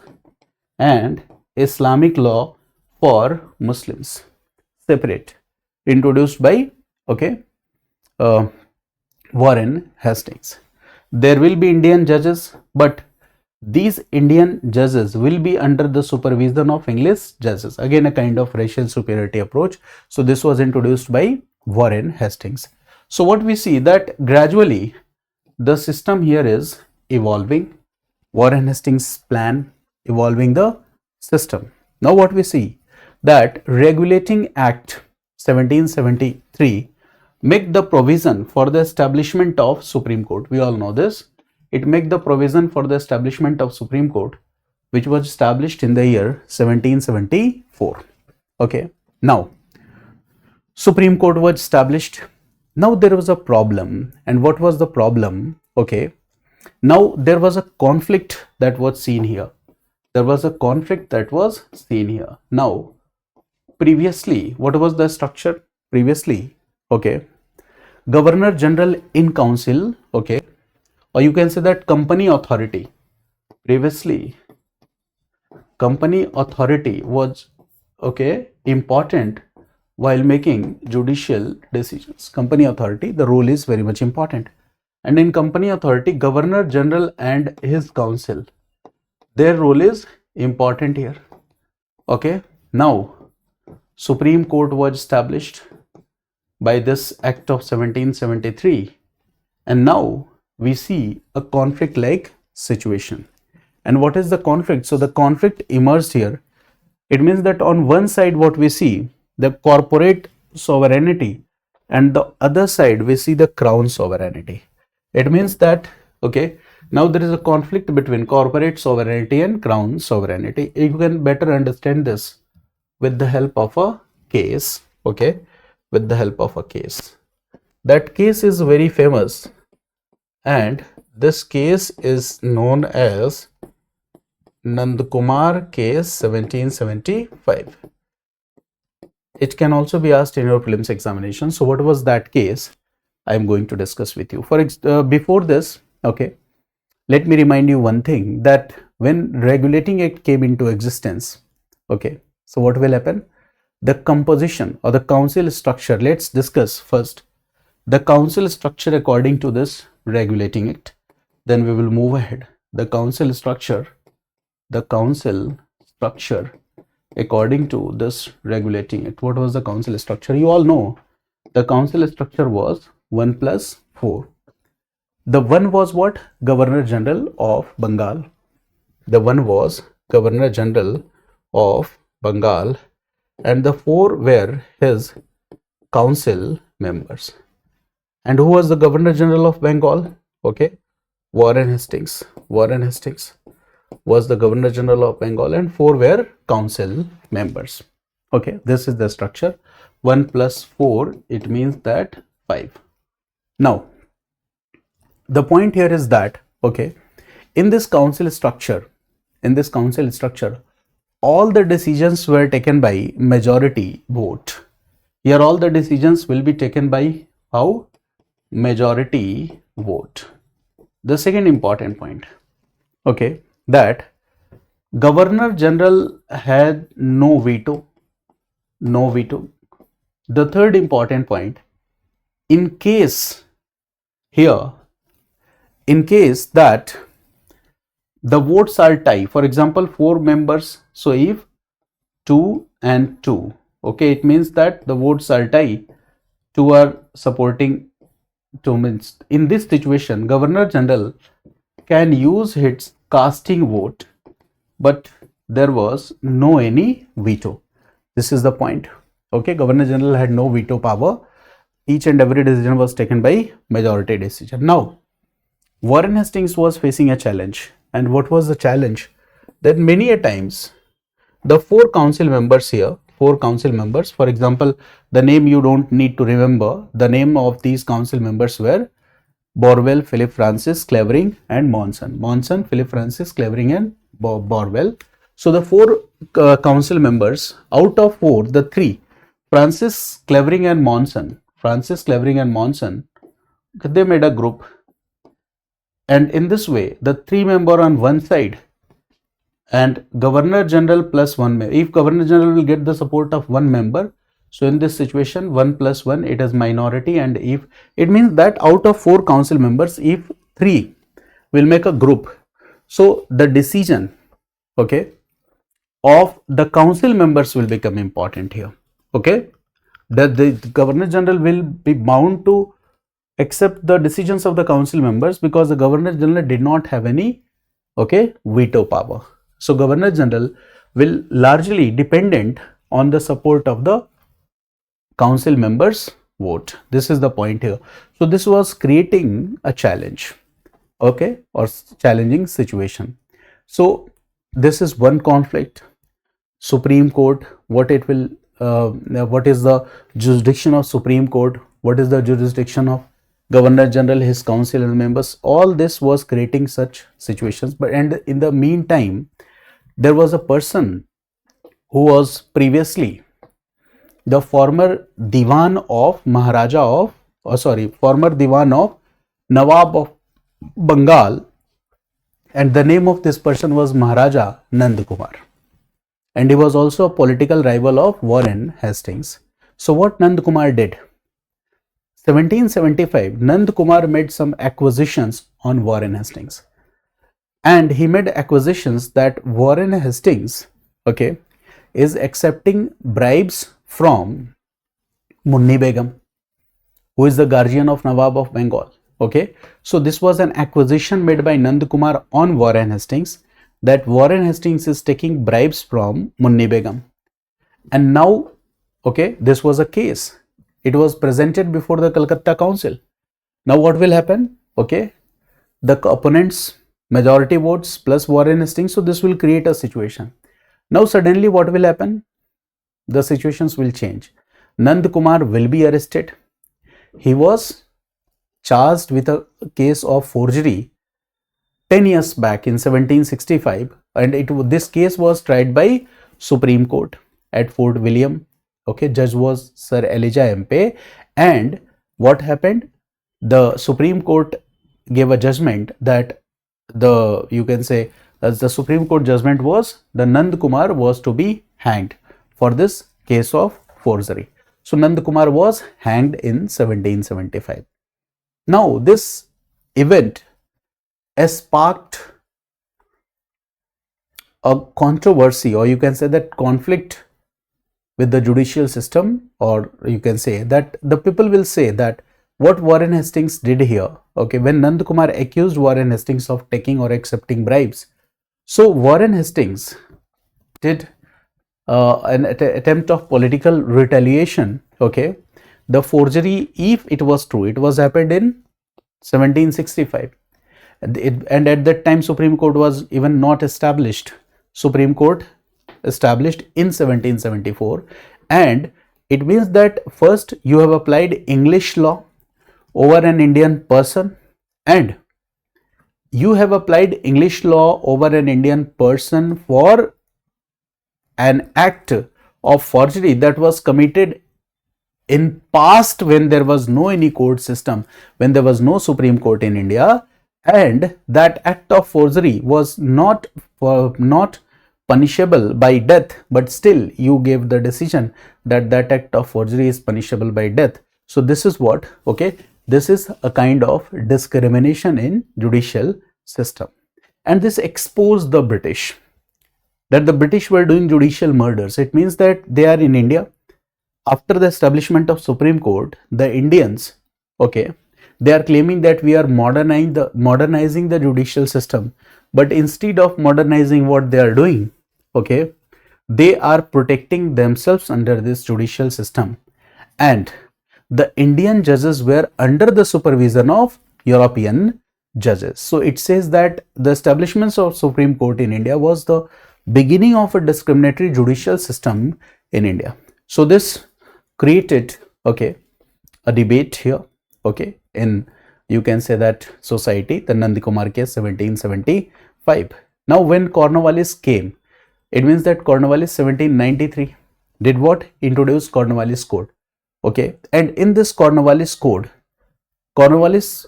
and Islamic law for Muslims, separate, introduced by Warren Hastings. There will be Indian judges, but these Indian judges will be under the supervision of English judges. Again, a kind of racial superiority approach. So this was introduced by Warren Hastings. So what we see that gradually the system here is evolving. Warren Hastings plan evolving the system. Now what we see that Regulating Act 1773 make the provision for the establishment of Supreme Court. We all know this. It make the provision for the establishment of Supreme Court, which was established in the year 1774. Okay. Now, Supreme Court was established. Now there was a problem. And what was the problem? Okay. Now there was a conflict that was seen here. There was a conflict that was seen here. Now, previously, what was the structure? Previously, okay, Governor General in Council, okay, or you can say that company authority. Previously, company authority was, okay, important while making judicial decisions. Company authority, the role is very much important. And in company authority, Governor General and his council, their role is important here. Okay. Now, Supreme Court was established by this Act of 1773. And now we see a conflict-like situation. And what is the conflict? So the conflict emerged here. It means that on one side what we see the corporate sovereignty, and the other side we see the crown sovereignty. It means that, okay, now there is a conflict between corporate sovereignty and crown sovereignty. You can better understand this with the help of a case, okay, with the help of a case. That case is very famous, and this case is known as Nandkumar case 1775. It can also be asked in your prelims examination. So what was that case? I am going to discuss with you. Before this, okay, let me remind you one thing, that when Regulating Act came into existence, okay, so what will happen? The composition or the council structure, let's discuss first the council structure according to this Regulating Act. Then we will move ahead. The council structure according to this Regulating Act. What was the council structure? You all know the council structure was 1 plus 4. The one was what? Governor General of Bengal. The one was Governor General of Bengal, and the 4 were his council members. And who was the Governor General of Bengal? Okay, Warren Hastings. Warren Hastings was the Governor General of Bengal, and 4 were council members. Okay, this is the structure. 1 plus 4, it means that 5. Now, the point here is that, okay, in this council structure, all the decisions were taken by majority vote. Here all the decisions will be taken by how? Majority vote. The second important point, okay, that Governor General had no veto. No veto. The third important point, in case that the votes are tie, for example 4 members, so if 2 and 2, okay, it means that the votes are tie, 2 are supporting 2, means in this situation Governor General can use his casting vote, but there was no any veto. This is the point. Okay, Governor General had no veto power. Each and every decision was taken by majority decision. Now, Warren Hastings was facing a challenge. And what was the challenge? That many a times the 4 council members here, 4 council members, for example, the name you don't need to remember, the name of these council members were Borwell, Philip Francis, Clavering and Monson. Monson, Philip Francis, Clavering and Borwell. So the 4 council members, out of 4, the 3, Francis, Clavering and Monson, they made a group. And in this way, the 3 member on one side and Governor General plus 1 member. If Governor General will get the support of 1 member, so in this situation 1 plus 1, it is minority. And if it means that out of 4 council members, if 3 will make a group, So the decision, okay, of the council members will become important here. Okay, that the Governor General will be bound to accept the decisions of the council members, because the Governor General did not have any, okay, veto power. So Governor General will largely dependent on the support of the council members vote. This is the point here. So this was creating a challenge, okay, or challenging situation. So this is one conflict. Supreme Court, what it will, what is the jurisdiction of Supreme Court, what is the jurisdiction of Governor General, his council members, all this was creating such situations. But and in the meantime, there was a person who was previously the former Diwan of Maharaja of, former Diwan of Nawab of Bengal, and the name of this person was Maharaja Nand Kumar, and he was also a political rival of Warren Hastings. So what Nand Kumar did? 1775, Nand Kumar made some acquisitions on Warren Hastings, and he made acquisitions that Warren Hastings, okay, is accepting bribes from Munni Begum, who is the guardian of Nawab of Bengal. Okay, so this was an acquisition made by Nand Kumar on Warren Hastings, that Warren Hastings is taking bribes from Munni Begum. And now, okay, this was a case. It was presented before the Calcutta Council. Now what will happen? Okay, the opponents majority votes plus Warren Hastings, so this will create a situation. Now suddenly what will happen? The situations will change. Nand Kumar will be arrested. He was charged with a case of forgery 10 years back in 1765, and this case was tried by Supreme Court at Fort William. Okay, judge was Sir Elijah MP, and what happened? The Supreme Court gave a judgment that the, you can say, as the Supreme Court judgment was, the Nand Kumar was to be hanged for this case of forgery. So Nand Kumar was hanged in 1775. Now this event has sparked a controversy, or you can say that conflict with the judicial system, or you can say that the people will say that what Warren Hastings did here, okay, when Nand Kumar accused Warren Hastings of taking or accepting bribes, so Warren Hastings did an attempt of political retaliation. Okay, the forgery, if it was true, it was happened in 1765, and at that time Supreme Court was even not established. Supreme Court established in 1774, and it means that first you have applied English law over an Indian person, and you have applied English law over an Indian person for an act of forgery that was committed in past, when there was no any court system, when there was no Supreme Court in India, and that act of forgery was not punishable by death, but still you gave the decision that that act of forgery is punishable by death. So this is what, okay, this is a kind of discrimination in judicial system, and this exposed the British, that the British were doing judicial murders. It means that they are in India. After the establishment of Supreme Court, the Indians, okay, they are claiming that we are modernizing the judicial system, but instead of modernizing, what they are doing, okay, they are protecting themselves under this judicial system, and the Indian judges were under the supervision of European judges. So it says that the establishment of Supreme Court in India was the beginning of a discriminatory judicial system in India. So this created, okay, a debate here, okay, in, you can say that, society, the Nand Kumar case, 1775. Now when Cornwallis came, it means that Cornwallis 1793 did what? Introduced Cornwallis Code. Okay, and in this Cornwallis Code, Cornwallis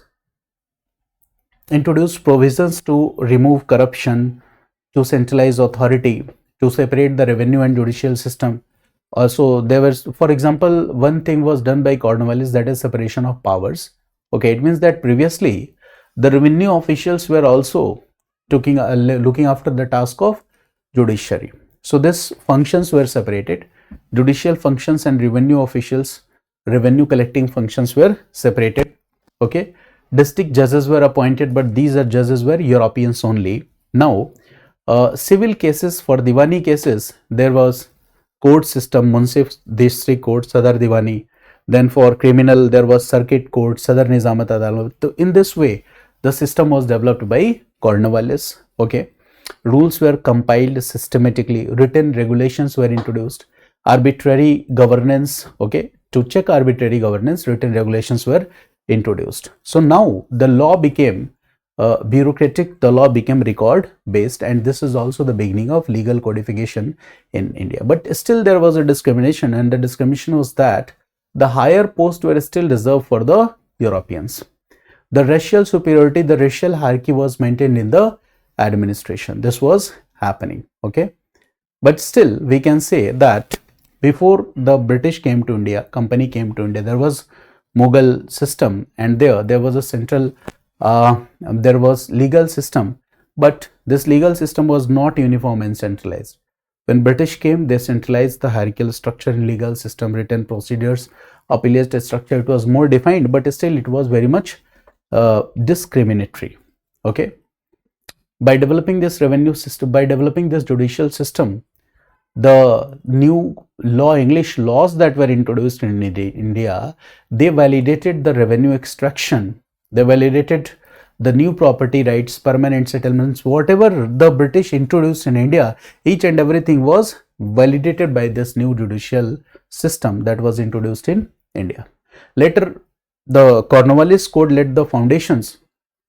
introduced provisions to remove corruption, to centralize authority, to separate the revenue and judicial system. Also there was, for example, one thing was done by Cornwallis, that is separation of powers. Okay, it means that previously the revenue officials were also looking after the task of judiciary. So these functions were separated. Judicial functions and revenue officials, revenue collecting functions were separated. Okay, district judges were appointed, but these judges were Europeans only. Now, civil cases, for Diwani cases, there was court system, Munsif District Court, Sadar Diwani. Then for criminal, there was circuit court, Sadar Nizamat Adalat. So in this way, the system was developed by Cornwallis. Okay, rules were compiled systematically, written regulations were introduced, arbitrary governance. Okay, to check arbitrary governance, written regulations were introduced. So now the law became bureaucratic, the law became record based, and this is also the beginning of legal codification in India. But still there was a discrimination, and the discrimination was that the higher posts were still reserved for the Europeans. The racial superiority, the racial hierarchy was maintained in the administration. This was happening. Okay, but still we can say that before the British came to India, company came to India, there was Mughal system, and there was a central there was legal system, but this legal system was not uniform and centralized. When British came, they centralized the hierarchical structure in legal system, written procedures, appellate structure. It was more defined, but still it was very much discriminatory. Okay, by developing this revenue system, by developing this judicial system, the new law, English laws that were introduced in India, they validated the revenue extraction, they validated the new property rights, permanent settlements, whatever the British introduced in India, each and everything was validated by this new judicial system that was introduced in India. Later, the Cornwallis Code laid the foundations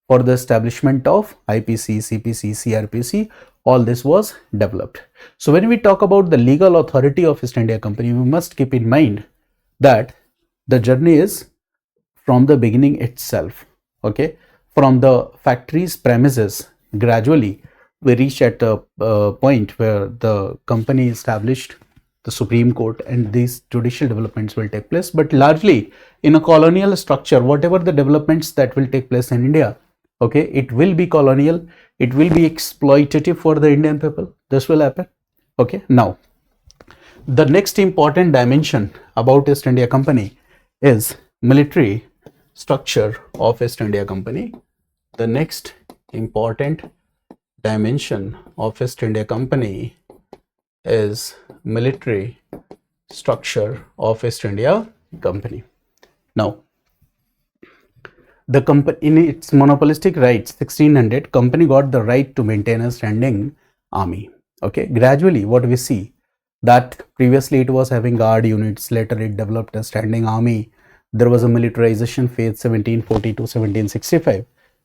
for the establishment of IPC, CPC, CRPC. All this was developed. So when we talk about the legal authority of East India Company, we must keep in mind that the journey is from the beginning itself. Okay, from the factory's premises, gradually we reach at a point where the company established the Supreme Court, and these judicial developments will take place. But largely in a colonial structure, whatever the developments that will take place in India, okay, it will be colonial, it will be exploitative for the Indian people. This will happen. Okay, now the next important dimension about East India Company is military structure of East India Company. The next important dimension of East India Company is military structure of East India Company. Now, the company, in its monopolistic rights, 1600, company got the right to maintain a standing army. Okay, gradually what we see that previously it was having guard units, later it developed a standing army. There was a militarization phase 1740 to 1765,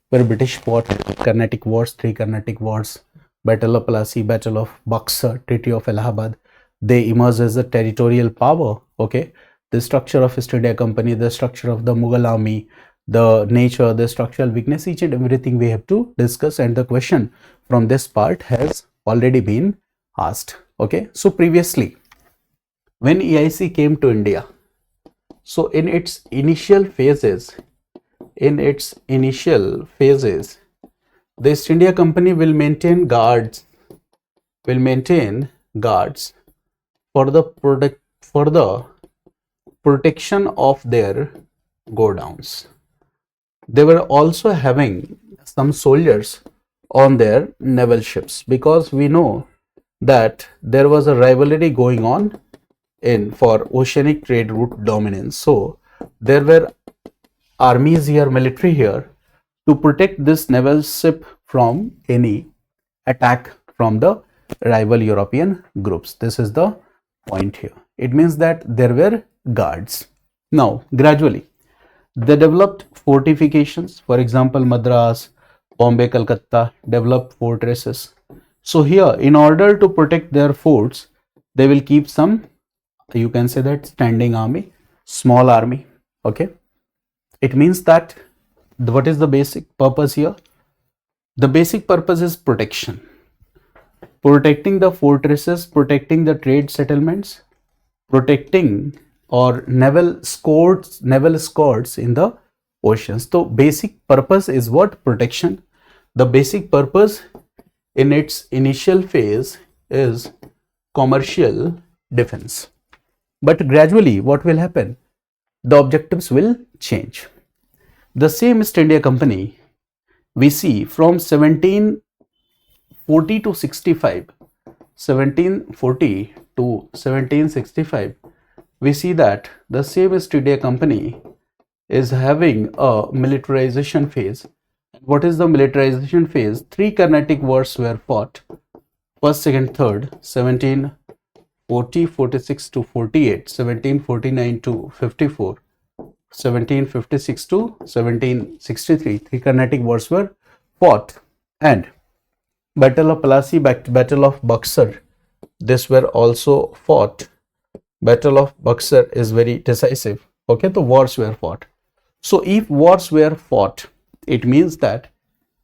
where British fought Carnatic Wars, 3 Carnatic Wars, Battle of Plassey, Battle of Buxar, Treaty of Allahabad. They emerged as a territorial power. Okay, the structure of East India Company, the structure of the Mughal army, the nature, the structural weakness, each and everything we have to discuss, and the question from this part has already been asked. Okay, so previously when EIC came to India, so in its initial phases, the East India Company will maintain guards, for the protection of their godowns. They were also having some soldiers on their naval ships, because we know that there was a rivalry going on for oceanic trade route dominance. So there were armies here, military here, to protect this naval ship from any attack from the rival European groups. This is the point here. It means that there were guards. Now gradually they developed fortifications. For example, Madras, Bombay, Calcutta developed fortresses. So here, in order to protect their forts, they will keep some, you can say that, standing army, small army. Okay, it means that what is the basic purpose here? The basic purpose is protection, protecting the fortresses, protecting the trade settlements, protecting or naval escorts in the oceans. So basic purpose is what? Protection. The basic purpose in its initial phase is commercial defense. But gradually, what will happen? The objectives will change. The same East India Company we see from 1740 to 65, 1740 to 1765, we see that the same East India Company is having a militarization phase. What is the militarization phase? Three Carnatic wars were fought, first, second, third, 1740, 46 to 48, 1749 to 54, 1756 to 1763. Three Carnatic wars were fought, and Battle of Plassey, Battle of Buxar, this were also fought. Battle of Buxar is very decisive. Okay, the wars were fought. So if wars were fought, it means that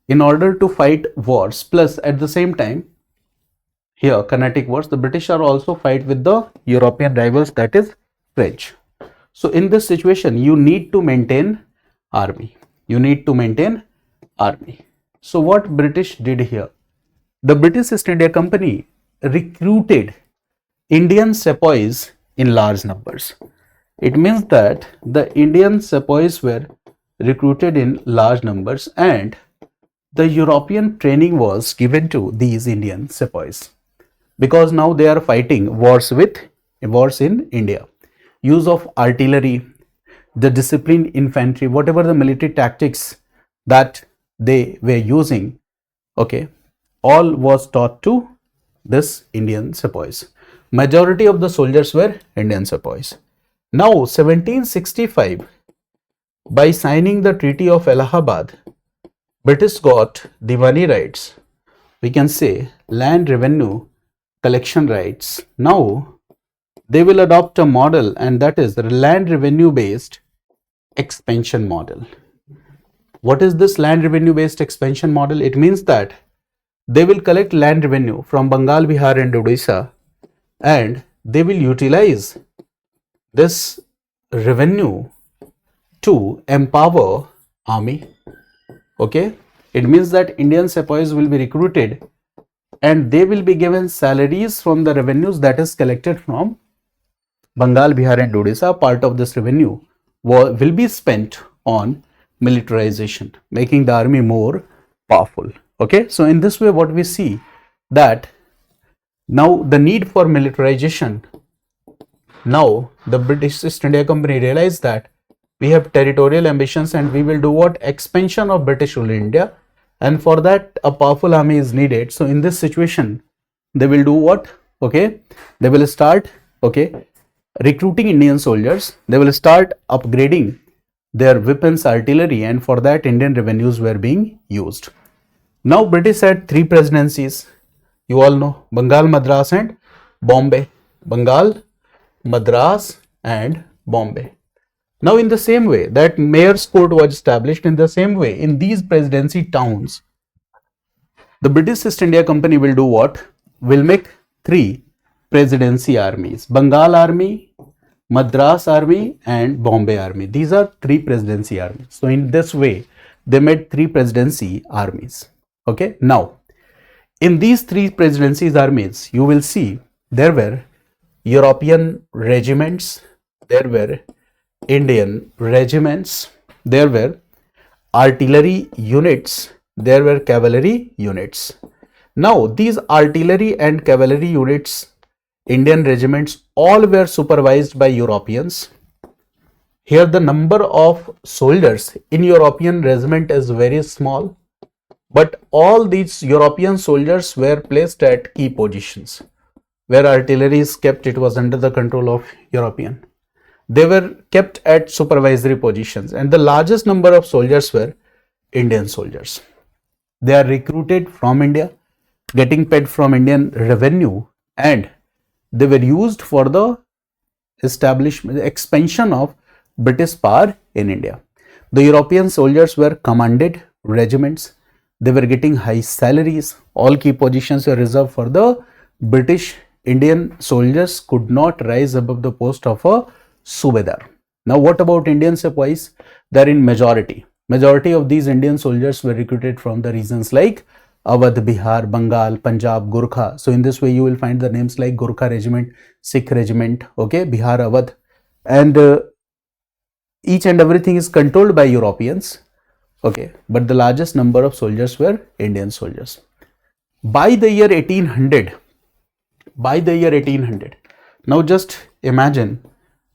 in order to fight wars, plus at the same time, here Carnatic wars, the British are also fight with the European rivals, that is French. So in this situation, you need to maintain army. You need to maintain army. So what British did here? The British East India Company recruited Indian sepoys in large numbers. It means that the Indian sepoys were recruited in large numbers, and the European training was given to these Indian sepoys, because now they are fighting wars in India. Use of artillery, the disciplined infantry, whatever the military tactics that they were using, okay, all was taught to this Indian sepoys. Majority of the soldiers were Indian sepoys. Now 1765, by signing the Treaty of Allahabad, British got Diwani rights, we can say land revenue collection rights. Now they will adopt a model, and that is the land revenue based expansion model. What is this land revenue based expansion model? It means that they will collect land revenue from Bengal, Bihar and Odisha, and they will utilize this revenue to empower army. Okay, it means that Indian sepoys will be recruited and they will be given salaries from the revenues that is collected from Bengal, Bihar and Odisha. Part of this revenue will be spent on militarization, making the army more powerful. Okay, so in this way, what we see that now the need for militarization, now the British East India Company realized that we have territorial ambitions and we will do what? Expansion of British rule in India, and for that a powerful army is needed. So in this situation, they will do what? Okay, they will start, okay, recruiting Indian soldiers. They will start upgrading their weapons, artillery, and for that Indian revenues were being used. Now British had three presidencies. You all know Bengal, Madras and Bombay. Bengal, Madras and Bombay. Now in the same way that mayor's court was established, in the same way in these presidency towns, the British East India Company will do what? Will make three presidency armies: Bengal Army, Madras Army and Bombay Army. These are three presidency armies. So in this way, they made three presidency armies. Okay, now in these three presidencies armies, you will see there were European regiments, there were Indian regiments, there were artillery units, there were cavalry units. Now these artillery and cavalry units, Indian regiments, all were supervised by Europeans. Here the number of soldiers in European regiment is very small, but all these European soldiers were placed at key positions. Where artillery is kept, it was under the control of European. They were kept at supervisory positions, and the largest number of soldiers were Indian soldiers. They are recruited from India, getting paid from Indian revenue, and they were used for the establishment, expansion of British power in India. The European soldiers were commanded regiments. They were getting high salaries. All key positions were reserved for the British. Indian soldiers could not rise above the post of a Subedar. Now what about Indian sepoys? They are in majority. Majority of these Indian soldiers were recruited from the regions like Awadh, Bihar, Bengal, Punjab, Gurkha. So in this way, you will find the names like Gurkha Regiment, Sikh Regiment, okay, Bihar, Awadh, and each and everything is controlled by Europeans, okay, but the largest number of soldiers were Indian soldiers. By the year 1800, now just imagine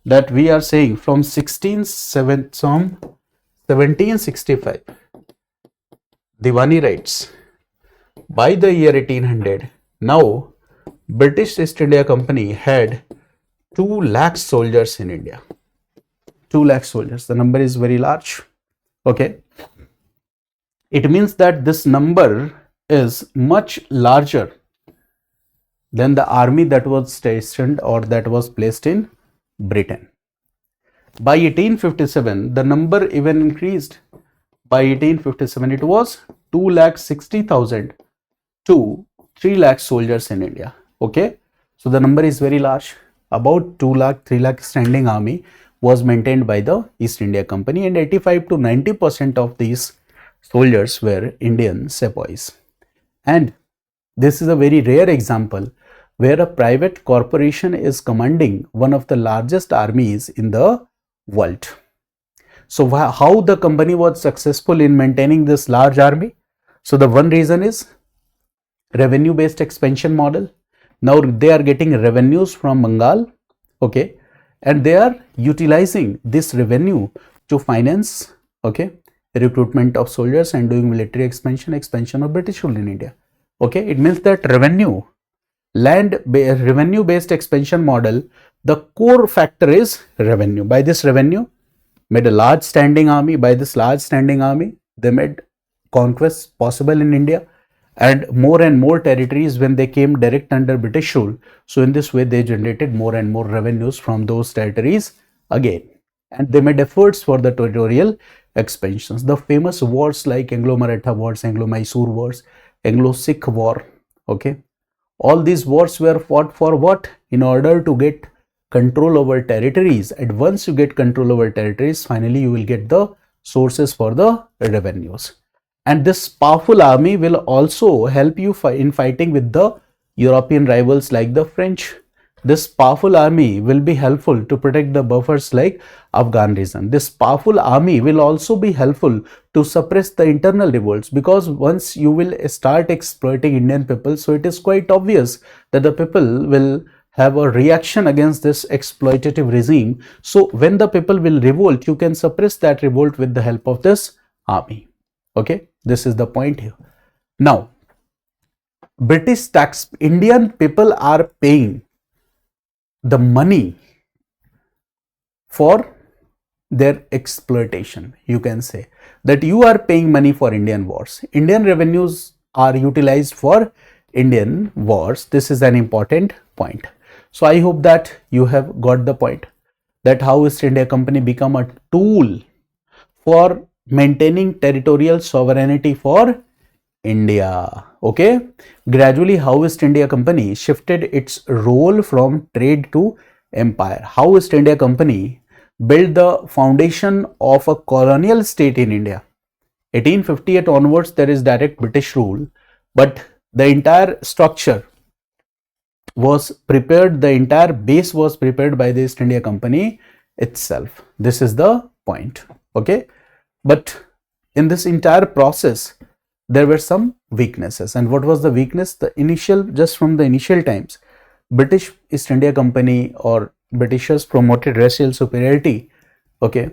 that we are saying from 1765, Diwani rights. By the year 1800, now British East India Company had 2 lakh soldiers in India. 2 lakh soldiers. The number is very large. Okay. It means that this number is much larger than the army that was stationed or that was placed in Britain. By 1857, the number even increased. By 1857, it was 2,60,000 to 3 lakh soldiers in India. Okay. So the number is very large. About 2 lakh, 3 lakh standing army was maintained by the East India Company, and 85 to 90% of these soldiers were Indian sepoys. And this is a very rare example where a private corporation is commanding one of the largest armies in the world. So how the company was successful in maintaining this large army? So the one reason is revenue based expansion model. Now they are getting revenues from Bengal, okay, and they are utilizing this revenue to finance, okay, recruitment of soldiers and doing military expansion of British rule in India. Okay, it means that revenue based expansion model, the core factor is revenue. By this revenue, made a large standing army. By this large standing army, they made conquests possible in India and more territories when they came direct under British rule. So in this way, they generated more and more revenues from those territories again, and they made efforts for the territorial expansions. The famous wars like Anglo-Maratha wars, Anglo-Mysore wars, Anglo-Sikh war, okay, all these wars were fought for what? In order to get control over territories, and once you get control over territories, finally you will get the sources for the revenues. And this powerful army will also help you in fighting with the European rivals like the French. This powerful army will be helpful to protect the buffers like Afghan region. This powerful army will also be helpful to suppress the internal revolts, because once you will start exploiting Indian people, so it is quite obvious that the people will have a reaction against this exploitative regime. So when the people will revolt, you can suppress that revolt with the help of this army. Okay, this is the point here. Now, British tax, Indian people are paying the money for their exploitation. You can say that you are paying money for Indian wars. Indian revenues are utilized for Indian wars. This is an important point. So I hope that you have got the point, that how East India Company become a tool for maintaining territorial sovereignty for India. Okay, gradually how East India Company shifted its role from trade to empire. How East India Company built the foundation of a colonial state in India. 1858 onwards, there is direct British rule, but the entire structure was prepared, the entire base was prepared by the East India Company itself. This is the point. Okay, but in this entire process, there were some weaknesses. And what was the weakness? The initial, just from the initial times, British East India Company or Britishers promoted racial superiority. Okay,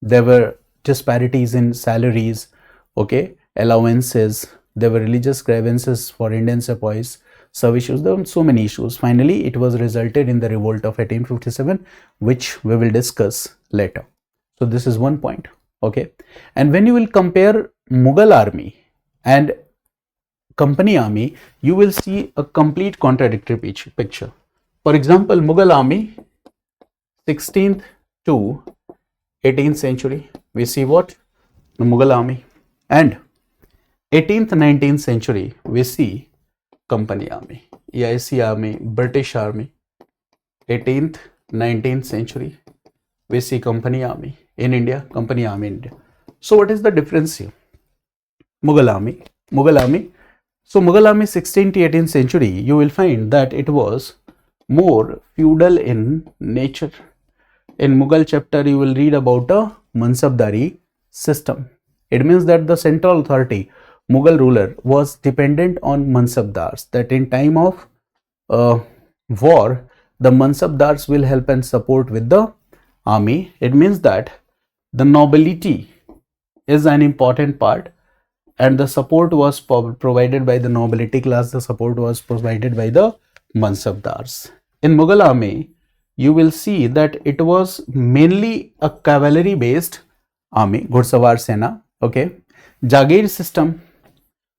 there were disparities in salaries, okay, allowances, there were religious grievances for Indian sepoys, service issues, there were so many issues. Finally, it was resulted in the revolt of 1857, which we will discuss later. So this is one point. Okay, and when you will compare Mughal army and company army, you will see a complete contradictory picture. For example, Mughal army, 16th to 18th century, we see what? The Mughal army. And 18th, 19th century, we see company army, EIC army, British army. 18th, 19th century, we see company army in India, company army in India. So what is the difference here? Mughal army. So Mughal army 16th to 18th century, you will find that it was more feudal in nature. In Mughal chapter, you will read about a Mansabdari system. It means that the central authority, Mughal ruler, was dependent on Mansabdars. That in time of war, the Mansabdars will help and support with the army. It means that the nobility is an important part, and the support was provided by the nobility class. The support was provided by the Mansabdars. In Mughal army, you will see that it was mainly a cavalry based army, Ghursavar Sena. Okay, Jagir system,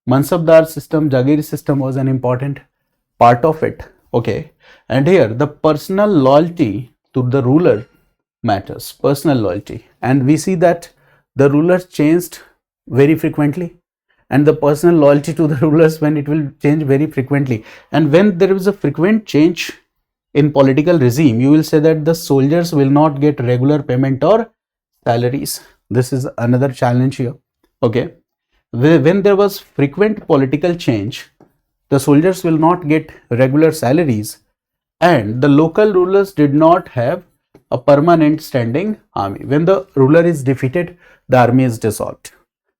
Mansabdar system, Jagir system was an important part of it. Okay, and here the personal loyalty to the ruler matters, personal loyalty, and we see that the rulers changed very frequently, and the personal loyalty to the rulers, when it will change very frequently, and when there is a frequent change in political regime, you will say that the soldiers will not get regular payment or salaries. This is another challenge here. Okay, when there was frequent political change, the soldiers will not get regular salaries, and the local rulers did not have a permanent standing army. When the ruler is defeated, the army is dissolved.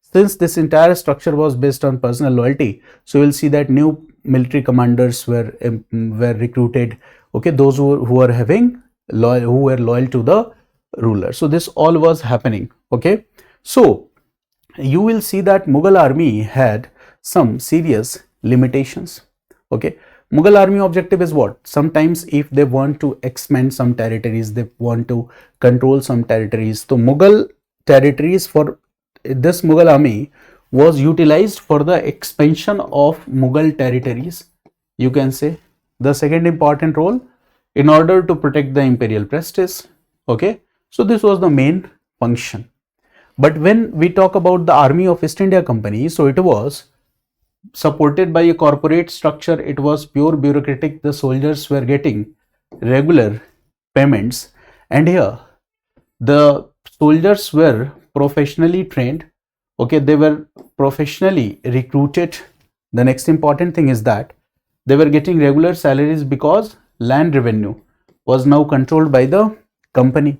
Since this entire structure was based on personal loyalty, so you will see that new military commanders were recruited. Okay, those who were having who were loyal to the ruler. So this all was happening. Okay, so you will see that Mughal army had some serious limitations. Okay, Mughal army objective is what? Sometimes if they want to expand some territories, they want to control some territories. So Mughal territories for this Mughal army was utilized for the expansion of Mughal territories. You can say the second important role, in order to protect the imperial prestige. Okay, so this was the main function. But when we talk about the army of East India Company, so it was supported by a corporate structure. It was pure bureaucratic. The soldiers were getting regular payments, and here the soldiers were professionally trained. Okay, they were professionally recruited. The next important thing is that they were getting regular salaries because land revenue was now controlled by the company.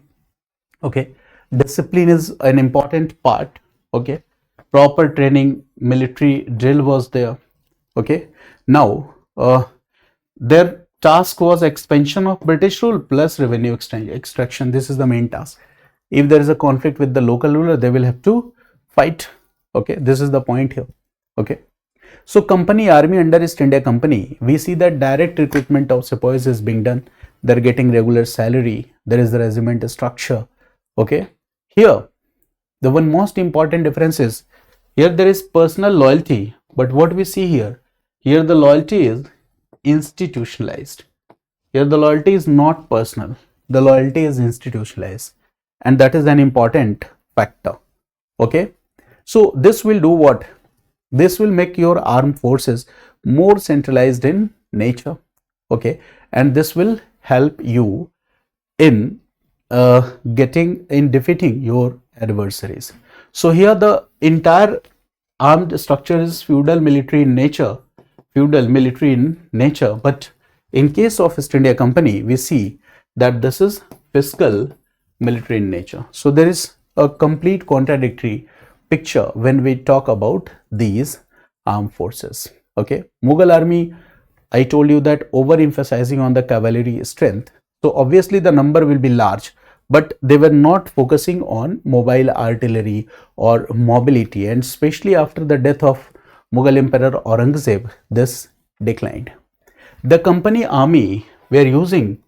Okay, discipline is an important part. Okay, proper training, military drill was there. Okay, now their task was expansion of British rule plus revenue extraction. This is the main task. If there is a conflict with the local ruler, they will have to fight. Okay, this is the point here. Okay, so company army under East India Company, we see that direct recruitment of sepoys is being done. They're getting regular salary. There is the regiment structure. Okay, here the one most important difference is, here there is personal loyalty, but what we see here the loyalty is institutionalized. Here the loyalty is not personal, the loyalty is institutionalized, and that is an important factor. Okay, so this will do what? This will make your armed forces more centralized in nature. Okay, and this will help you in defeating your adversaries. So here the entire armed structure is feudal military in nature, but in case of East India Company, we see that this is fiscal military in nature. So there is a complete contradictory picture when we talk about these armed forces. Okay, Mughal army, I told you that overemphasizing on the cavalry strength. So obviously the number will be large, but they were not focusing on mobile artillery or mobility, and especially after the death of Mughal Emperor Aurangzeb, this declined. The company army were using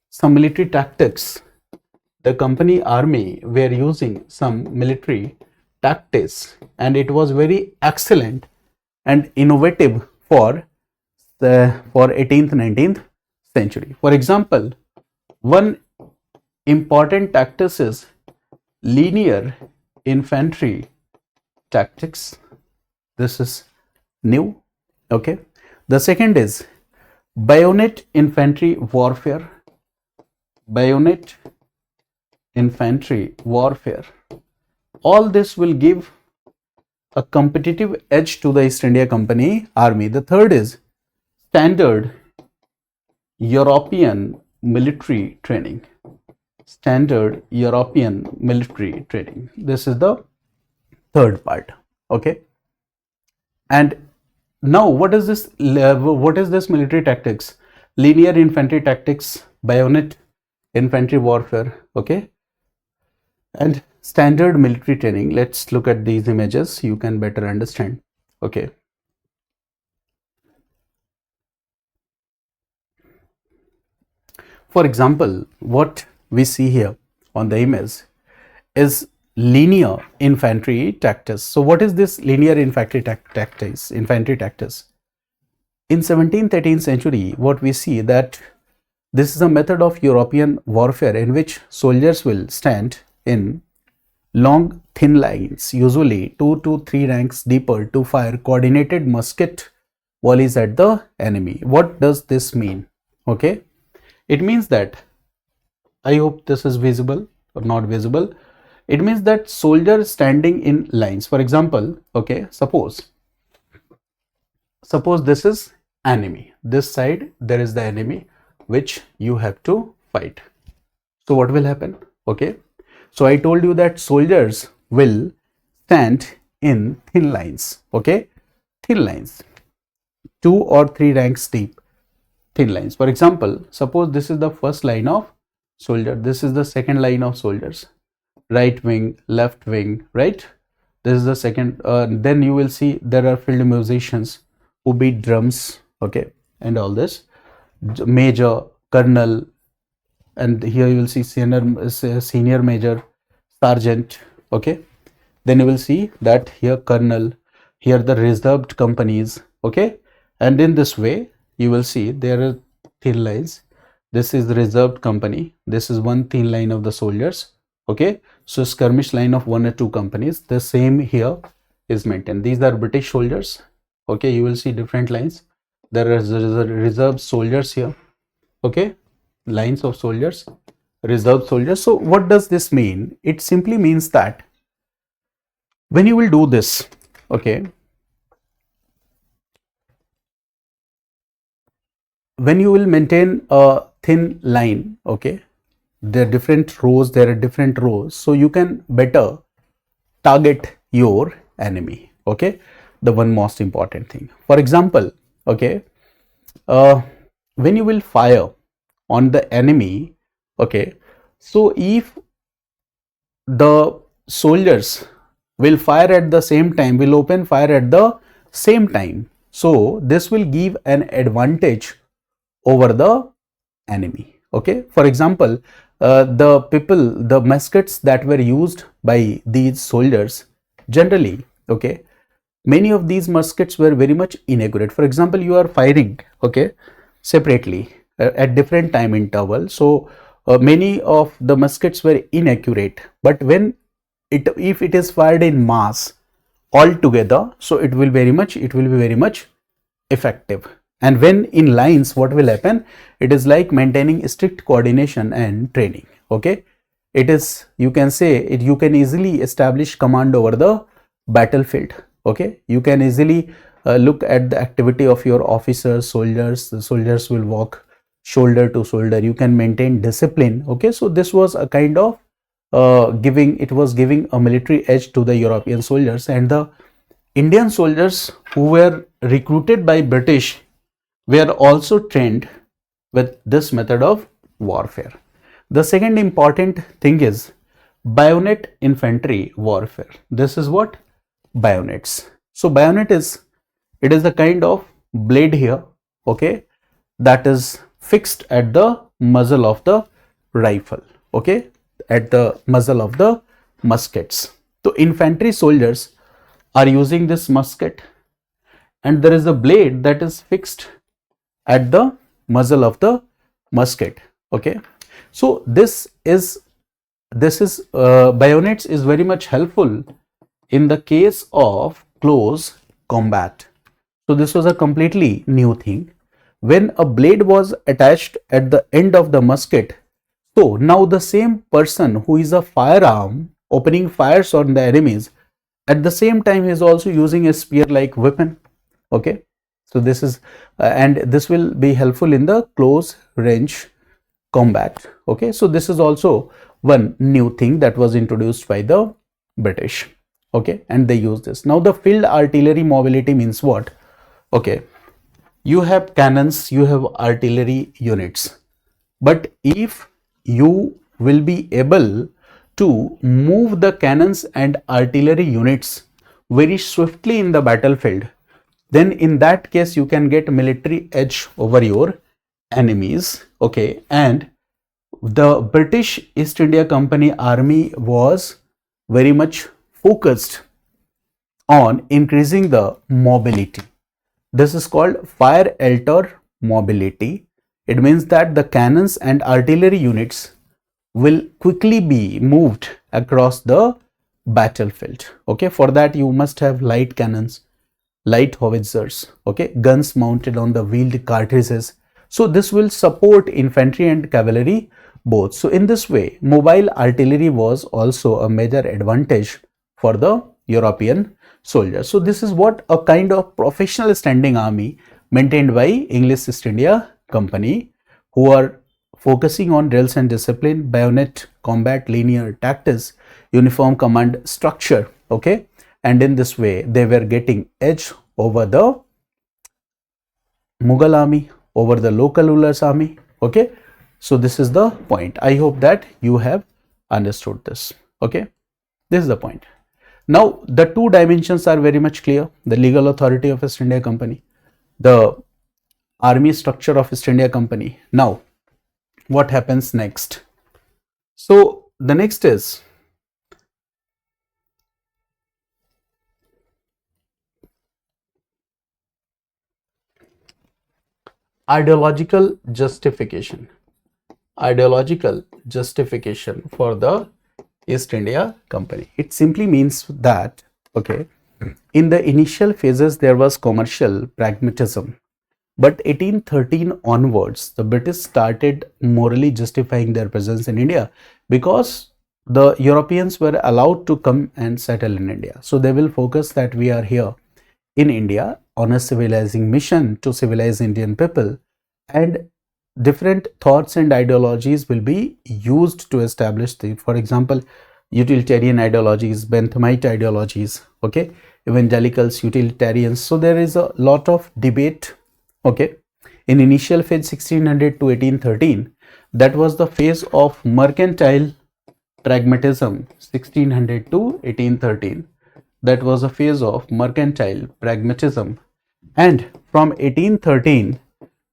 some military tactics. The company army were using some military tactics, and it was very excellent and innovative for 18th 19th century. For example, one important tactics is linear infantry tactics. This is new. Okay, the second is bayonet infantry warfare. Bayonet infantry warfare. all this will give a competitive edge to the East India Company army. The third is standard European military training. Standard European military training. This is the third part. Okay. And now what is this? What is this military tactics? Linear infantry tactics, bayonet infantry warfare. Okay. And standard military training. Let's look at these images. You can better understand. Okay. For example, what we see here on the image is linear infantry tactics. So what is this linear infantry tactics? Infantry tactics. In 17th, 18th century, what we see that this is a method of European warfare in which soldiers will stand in long thin lines, usually 2 to 3 ranks deeper, to fire coordinated musket volleys at the enemy. What does this mean? Okay, it means that, I hope this is visible or not visible. It means that soldiers standing in lines. For example, okay, suppose this is enemy. This side there is the enemy which you have to fight. So what will happen? Okay, so I told you that soldiers will stand in thin lines. Okay, thin lines, 2 or 3 ranks deep, thin lines. For example, suppose this is the first line of soldier, this is the second line of soldiers, right wing, left wing, right? This is the second. Then you will see there are field musicians who beat drums, okay, and all this, major, colonel, and here you will see senior major, sergeant, okay. Then you will see that here colonel, here the reserved companies, okay. And in this way you will see there are thin lines. This is the reserved company, this is one thin line of the soldiers, okay. So skirmish line of 1 or 2 companies, the same here is maintained. These are British soldiers, okay. You will see different lines. There are reserved soldiers here, okay, lines of soldiers, reserved soldiers. So what does this mean? It simply means that when you will do this, okay, when you will maintain a thin line, okay, there are different rows, so you can better target your enemy, okay. The one most important thing, for example, okay, when you will fire on the enemy, okay, so if the soldiers will fire at the same time, will open fire at the same time, so this will give an advantage over the enemy, okay. For example, the muskets that were used by these soldiers generally, okay, many of these muskets were very much inaccurate. For example, you are firing, okay, separately at different time interval, so many of the muskets were inaccurate, but when if it is fired in mass all together, so it will be very much effective. And when in lines, what will happen? It is like maintaining strict coordination and training, okay. It is, you can say it, you can easily establish command over the battlefield, okay. You can easily look at the activity of your officers, soldiers. The soldiers will walk shoulder to shoulder. You can maintain discipline, okay. So this was a kind of giving a military edge to the European soldiers, and the Indian soldiers who were recruited by British were also trained with this method of warfare. The second important thing is bayonet infantry warfare. This is what bayonets. So bayonet is, it is the kind of blade here, okay, that is fixed at the muzzle of the rifle, okay, at the muzzle of the muskets. So infantry soldiers are using this musket, and there is a blade that is fixed at the muzzle of the musket, okay. So this is bayonets is very much helpful in the case of close combat. So this was a completely new thing. When a blade was attached at the end of the musket, so now the same person who is a firearm opening fires on the enemies. At the same time, he is also using a spear like weapon. Okay, so this is and this will be helpful in the close range combat. Okay, so this is also one new thing that was introduced by the British. Okay, and they use this. Now the field artillery mobility means what? Okay, you have cannons, you have artillery units, but if you will be able to move the cannons and artillery units very swiftly in the battlefield, then in that case you can get military edge over your enemies. Okay, and the British East India Company army was very much focused on increasing the mobility. This is called fire altar mobility. It means that the cannons and artillery units will quickly be moved across the battlefield. Okay, for that you must have light cannons, light howitzers, okay, guns mounted on the wheeled cartridges. So this will support infantry and cavalry both. So in this way, mobile artillery was also a major advantage for the European soldiers. So this is what a kind of professional standing army maintained by English East India Company, who are focusing on drills and discipline, bayonet combat, linear tactics, uniform command structure. Okay, and in this way they were getting edge over the Mughal army, over the local rulers army. Okay, so this is the point. I hope that you have understood this. Okay, this is the point. Now the two dimensions are very much clear: the legal authority of East India Company, the army structure of East India Company. Now what happens next? So the next is ideological justification. Ideological justification for the East India Company. It simply means that, okay, in the initial phases there was commercial pragmatism, but 1813 onwards the British started morally justifying their presence in India, because the Europeans were allowed to come and settle in India. So they will focus that we are here in India on a civilizing mission to civilize Indian people, and different thoughts and ideologies will be used to establish the, for example, utilitarian ideologies, Benthamite ideologies, okay, evangelicals, utilitarians. So there is a lot of debate. Okay, in initial phase 1600 to 1813, that was the phase of mercantile pragmatism. 1600 to 1813, that was a phase of mercantile pragmatism, and from 1813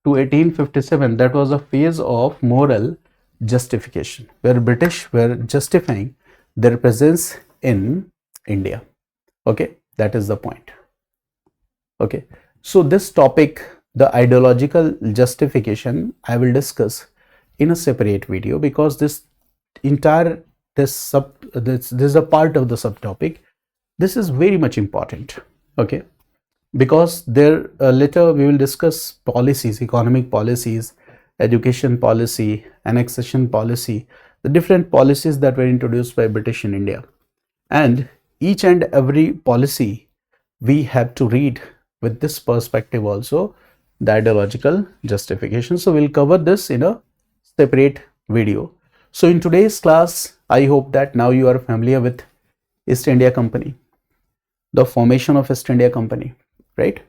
to 1857, that was a phase of moral justification, where British were justifying their presence in India. Okay, that is the point. Okay, so this topic, the ideological justification, I will discuss in a separate video, because this entire this is a part of the subtopic. This is very much important. Okay, because there later we will discuss policies, economic policies, education policy, annexation policy, the different policies that were introduced by British in India, and each and every policy we have to read with this perspective also, the ideological justification. So we'll cover this in a separate video. So in today's class, I hope that now you are familiar with East India Company, the formation of East India Company, right?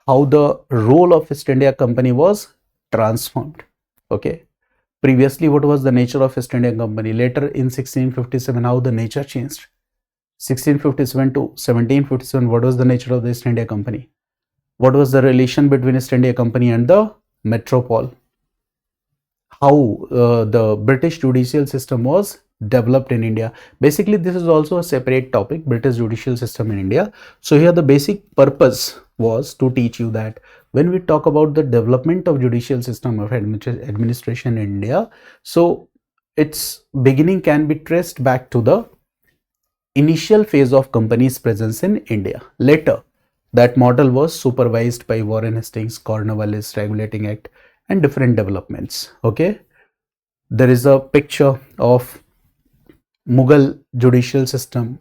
How the role of East India Company was transformed. Okay, previously what was the nature of East India Company? Later in 1657, how the nature changed. 1657 to 1757, what was the nature of the East India Company? What was the relation between East India Company and the metropole? How the British judicial system was developed in India. Basically, this is also a separate topic, British judicial system in India. So here the basic purpose was to teach you that when we talk about the development of judicial system of administration in India, so its beginning can be traced back to the initial phase of company's presence in India. Later, that model was supervised by Warren Hastings, Cornwallis Regulating Act, and different developments. Okay, there is a picture of Mughal judicial system,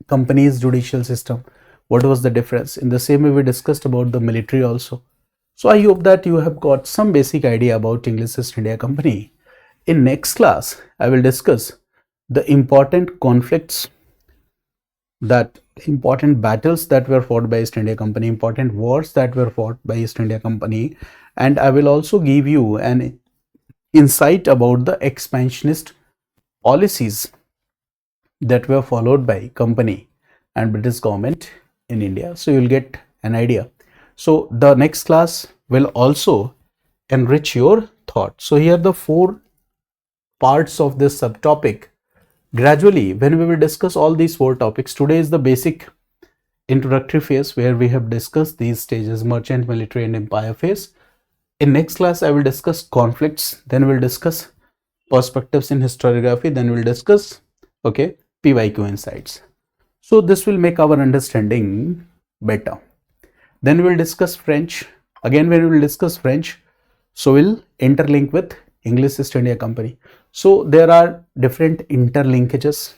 company's judicial system, what was the difference. In the same way we discussed about the military also. So I hope that you have got some basic idea about English East India Company. In next class I will discuss the important conflicts, that important battles that were fought by East India Company, important wars that were fought by East India Company, and I will also give you an insight about the expansionist policies that were followed by company and British government in India. So you will get an idea. So the next class will also enrich your thought. So here are the 4 parts of this subtopic. Gradually, when we will discuss all these 4 topics, today is the basic introductory phase where we have discussed these stages: merchant, military and empire phase. In next class, I will discuss conflicts, then we'll discuss perspectives in historiography, then we'll discuss, okay, PYQ insights. So this will make our understanding better. Then we'll discuss French. Again, when we will discuss French, so we'll interlink with English East India Company. So there are different interlinkages.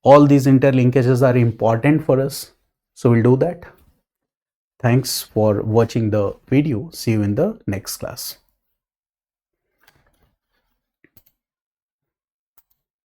All these interlinkages are important for us. So we'll do that. Thanks for watching the video. See you in the next class.